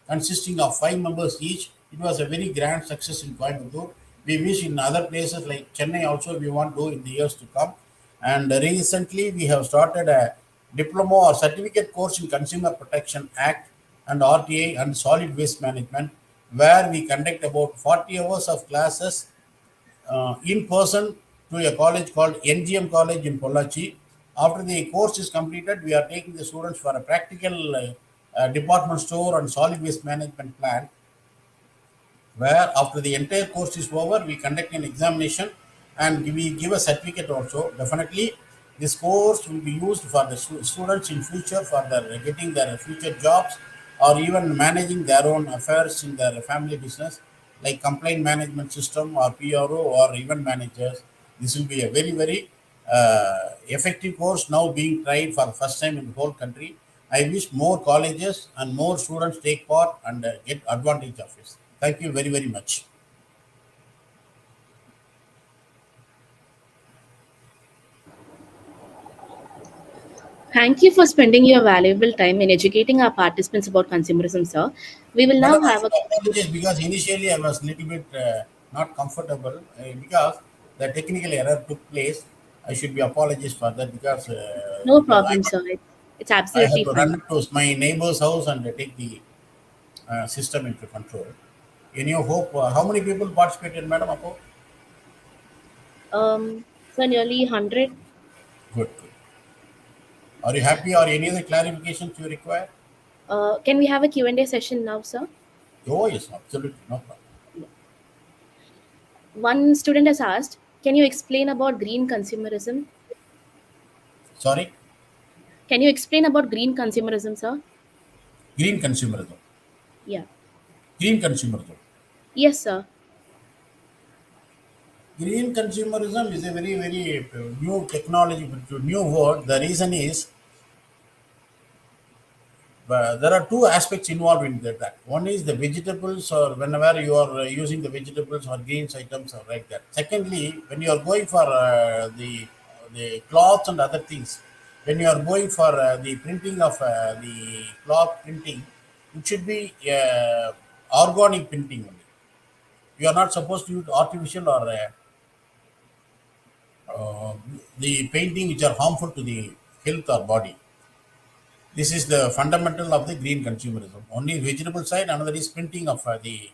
Speaker 2: consisting of 5 members each. It was a very grand success in Coimbatore. We wish in other places like Chennai also we want to do in the years to come. And recently we have started a diploma or certificate course in Consumer Protection Act and RTA and solid waste management, where we conduct about 40 hours of classes in person to a college called NGM College in Pollachi. After the course is completed, we are taking the students for a practical department store and solid waste management plant, where after the entire course is over, we conduct an examination and we give a certificate also. Definitely, this course will be used for the students in future for their getting their future jobs or even managing their own affairs in their family business, like complaint management system or PRO or event managers. This will be a very, very effective course now being tried for the first time in the whole country. I wish more colleges and more students take part and get advantage of it. Thank you very, very much.
Speaker 3: Thank you for spending your valuable time in educating our participants about consumerism, sir. We will
Speaker 2: Madam,
Speaker 3: now
Speaker 2: I
Speaker 3: have a
Speaker 2: should apologize because initially I was little bit not comfortable because the technical error took place. I should be apologies for that
Speaker 3: no
Speaker 2: because
Speaker 3: problem, sir. It's
Speaker 2: I have
Speaker 3: absolutely
Speaker 2: to run
Speaker 3: fine.
Speaker 2: to my neighbor's house and take the system into control. In your hope, how many people participated, Madam Apo?
Speaker 3: So nearly 100.
Speaker 2: Good, good. Are you happy or any other clarifications you require?
Speaker 3: Can we have a Q&A session now, sir?
Speaker 2: Oh, yes, absolutely, no problem.
Speaker 3: Yeah. One student has asked, can you explain about green consumerism?
Speaker 2: Sorry,
Speaker 3: Can you explain about green consumerism, sir?
Speaker 2: green consumerism.
Speaker 3: Yeah.
Speaker 2: Green consumerism.
Speaker 3: Yes, sir.
Speaker 2: Green consumerism is a very, very new technology, new word. The reason is there are two aspects involved in that. One is the vegetables, or whenever you are using the vegetables or greens items, or like that. Secondly, when you are going for the cloths and other things, when you are going for the printing of the cloth printing, it should be organic printing only. You are not supposed to use artificial or uh, the painting which are harmful to the health or body. This is the fundamental of the green consumerism. Only vegetable side, another is printing of the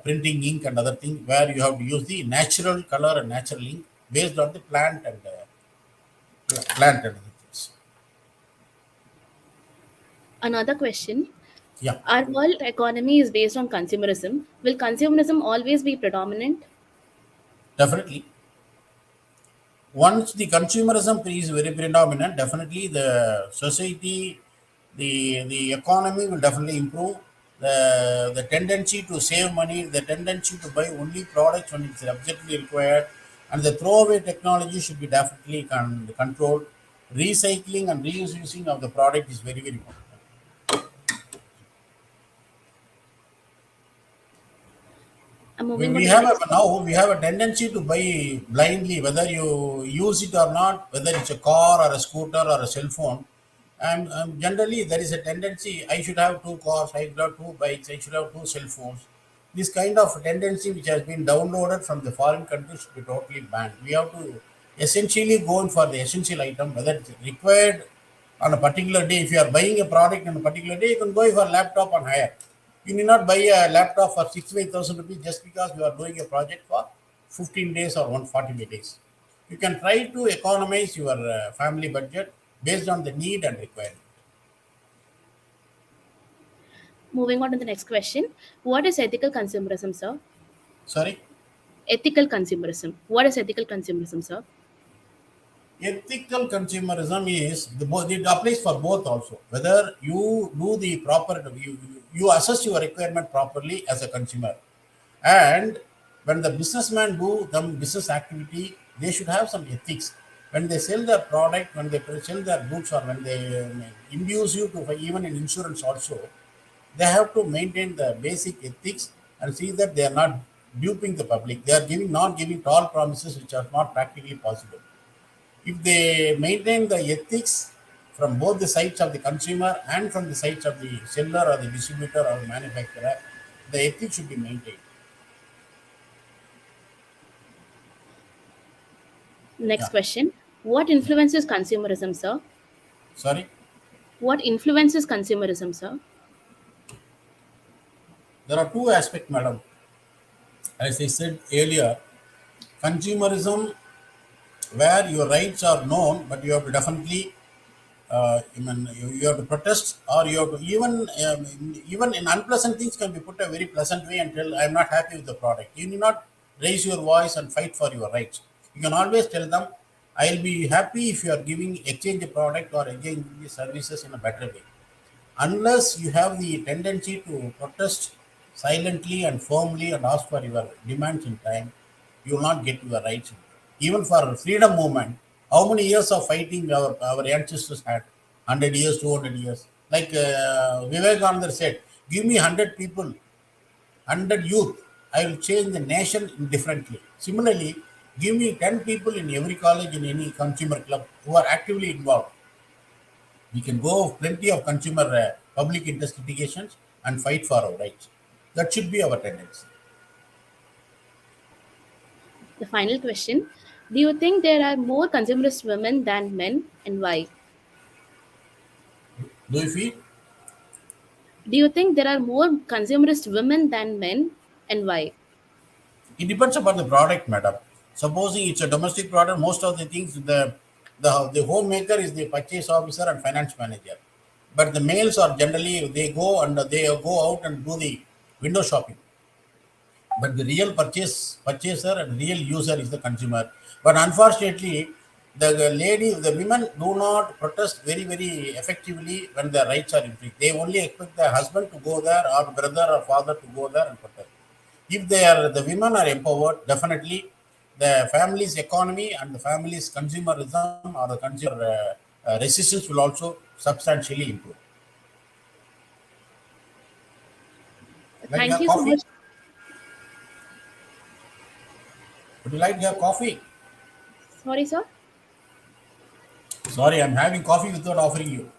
Speaker 2: printing ink and other thing where you have to use the natural color and natural ink based on the plant and other things.
Speaker 3: Another question.
Speaker 2: Yeah,
Speaker 3: Our world economy is based on consumerism. Will consumerism always be predominant?
Speaker 2: definitely. Once the consumerism is very predominant, definitely the society, the economy will definitely improve. The tendency to save money, the tendency to buy only products when it's absolutely required, and the throwaway technology should be definitely controlled. Recycling and reusing of the product is very, very important.
Speaker 3: I'm
Speaker 2: we,
Speaker 3: moving on
Speaker 2: we
Speaker 3: to the
Speaker 2: have
Speaker 3: next
Speaker 2: a now we have a tendency to buy blindly whether you use it or not, whether it's a car or a scooter or a cell phone. And generally there is a tendency, I should have two cars, I should have two bikes, I should have two cell phones. This kind of tendency which has been downloaded from the foreign countries should be totally banned. We have to essentially go in for the essential item, whether it's required on a particular day. If you are buying a product on a particular day, you can go for laptop on hire. You need not buy a laptop for 65,000 rupees just because you are doing a project for 15 days or 140 days. You can try to economize your family budget based on the need and requirement.
Speaker 3: moving on to the next question. What is ethical consumerism, sir?
Speaker 2: Sorry?
Speaker 3: Ethical consumerism. What is ethical consumerism, sir?
Speaker 2: Ethical consumerism is it applies for both also. Whether you do the proper, you assess your requirement properly as a consumer. And when the businessman do the business activity, they should have some ethics. When they sell their product, when they sell their goods, or when they induce you to, even in insurance also, they have to maintain the basic ethics and see that they are not duping the public. They are not giving tall promises which are not practically possible. If they maintain the ethics from both the sides of the consumer and from the sides of the seller or the distributor or the manufacturer, the ethics should be maintained.
Speaker 3: Next
Speaker 2: Yeah.
Speaker 3: question. What
Speaker 2: Yeah.
Speaker 3: influences consumerism, sir?
Speaker 2: Sorry.
Speaker 3: What influences consumerism, sir?
Speaker 2: There are two aspects, madam. As I said earlier, consumerism, where your rights are known, but you have to definitely, you have to protest, or you have to even in unpleasant things can be put a very pleasant way and tell, I'm not happy with the product. You need not raise your voice and fight for your rights. You can always tell them, I'll be happy if you are giving exchange the product or exchange the services in a better way. Unless you have the tendency to protest silently and firmly and ask for your demands in time, you will not get your rights. Even for freedom movement, how many years of fighting our ancestors had? 100 years, 200 years. Like Vivekananda said, give me 100 people, 100 youth, I will change the nation differently. Similarly, give me 10 people in every college, in any consumer club who are actively involved. We can go plenty of consumer public interest litigations and fight for our rights. That should be our tendency.
Speaker 3: The final question. Do you think there are more consumerist women than men, and why?
Speaker 2: Do you feel?
Speaker 3: Do you think there are more consumerist women than men? And why?
Speaker 2: It depends upon the product, madam. Supposing it's a domestic product, most of the things the homemaker is the purchase officer and finance manager. But the males are generally they go and they go out and do the window shopping. But the real purchaser and real user is the consumer. But unfortunately, the women do not protest very effectively when their rights are infringed. They only expect the husband to go there or brother or father to go there and protest. If they are the women are empowered, definitely the family's economy and the family's consumerism or the consumer resistance will also substantially improve. Like
Speaker 3: Thank
Speaker 2: your
Speaker 3: you so
Speaker 2: coffee?
Speaker 3: much.
Speaker 2: Would you like your coffee?
Speaker 3: Sorry, sir.
Speaker 2: Sorry, I'm having coffee without offering you.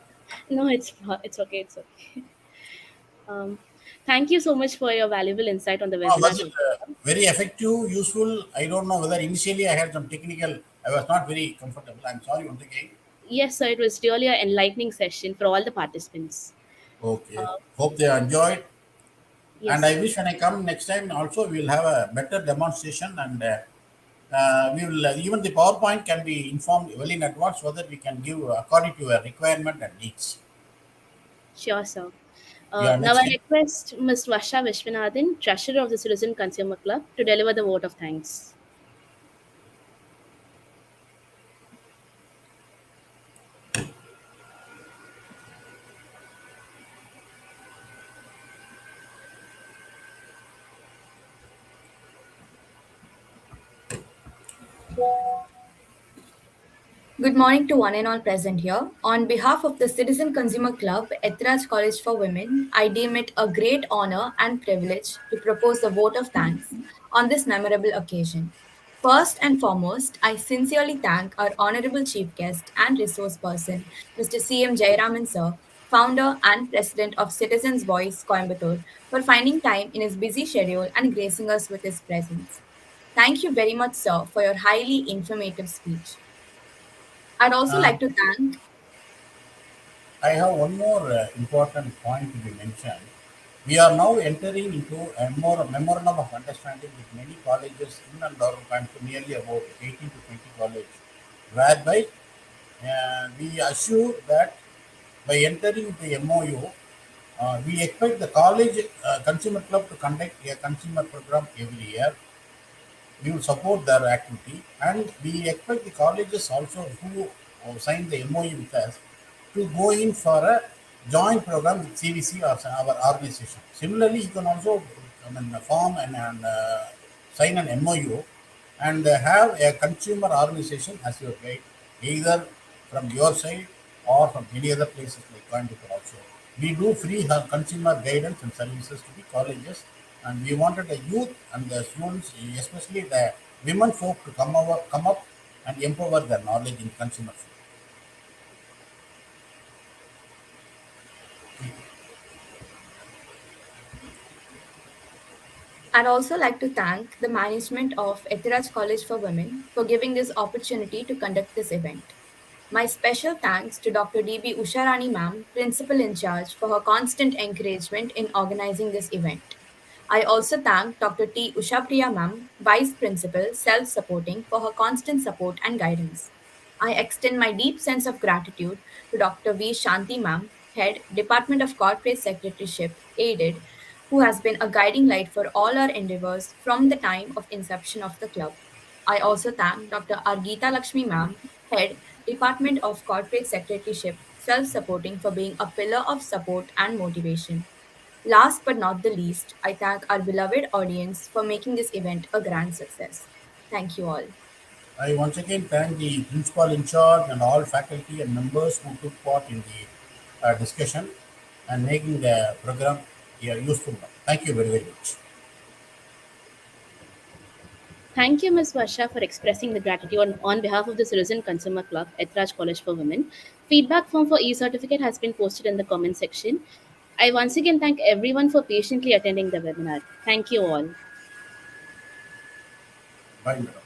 Speaker 3: No, it's okay. It's okay. Um, Thank you so much for your valuable insight on the webinar
Speaker 2: Was it
Speaker 3: today.
Speaker 2: very effective, useful? I don't know whether initially I had some technical, I was not very comfortable. I'm sorry once again.
Speaker 3: Yes, sir. It was really an enlightening session for all the participants.
Speaker 2: Okay.
Speaker 3: Uh,
Speaker 2: Hope they enjoyed. And I
Speaker 3: yes,
Speaker 2: wish when I come next time also we'll have a better demonstration and we will even the PowerPoint can be informed well in advance so that we can give according to your requirement and needs.
Speaker 3: sure, sir.
Speaker 2: Yeah,
Speaker 3: Now
Speaker 2: next
Speaker 3: I
Speaker 2: time.
Speaker 3: request Ms. Vasha Vishwanathan, Treasurer of the Citizen Consumer Club, to deliver the vote of thanks.
Speaker 1: Good morning to one and all present here. On behalf of the Citizen Consumer Club, Ethraj College for Women, I deem it a great honor and privilege to propose a vote of thanks on this memorable occasion. First and foremost, I sincerely thank our honorable chief guest and resource person, Mr. C.M. Jayaraman sir, founder and president of Citizens Voice Coimbatore, for finding time in his busy schedule and gracing us with his presence. Thank you very much, sir, for your highly informative speech. I'd also
Speaker 2: Uh,
Speaker 1: like to thank.
Speaker 2: I have one more important point to be mentioned. We are now entering into a more memorandum of understanding with many colleges in and around country, nearly about 18 to 20 colleges, whereby we assure that by entering the MOU, we expect the college consumer club to conduct a consumer program every year. We will support their activity, and we expect the colleges also who sign the MOU with us to go in for a joint program with CVC or our organization. Similarly, you can also form and sign an MOU and have a consumer organization as your guide, either from your side or from any other places like Coimbatore also. We do free consumer guidance and services to the colleges, and we wanted the youth and the students, especially the women folk, to come up and empower their knowledge in consumer field.
Speaker 1: I'd also like to thank the management of Ethiraj College for Women for giving this opportunity to conduct this event. My special thanks to Dr. D.B. Usharani ma'am, Principal in Charge, for her constant encouragement in organizing this event. I also thank Dr. T. Ushapriya ma'am, Vice Principal, Self-Supporting, for her constant support and guidance. I extend my deep sense of gratitude to Dr. V. Shanti ma'am, Head, Department of Corporate Secretaryship, aided, who has been a guiding light for all our endeavors from the time of inception of the club. I also thank Dr. Argita Lakshmi ma'am, Head, Department of Corporate Secretaryship, Self-Supporting, for being a pillar of support and motivation. Last but not the least, I thank our beloved audience for making this event a grand success. Thank you all.
Speaker 2: I once again thank the principal in charge and all faculty and members who took part in the discussion and making the program a useful one. Thank you very much.
Speaker 3: Thank you, Ms. Vasha, for expressing the gratitude on behalf of the Citizen Consumer Club, Ethraj College for Women. Feedback form for e-certificate has been posted in the comment section. I once again thank everyone for patiently attending the webinar. Thank you all.
Speaker 2: Bye, madam.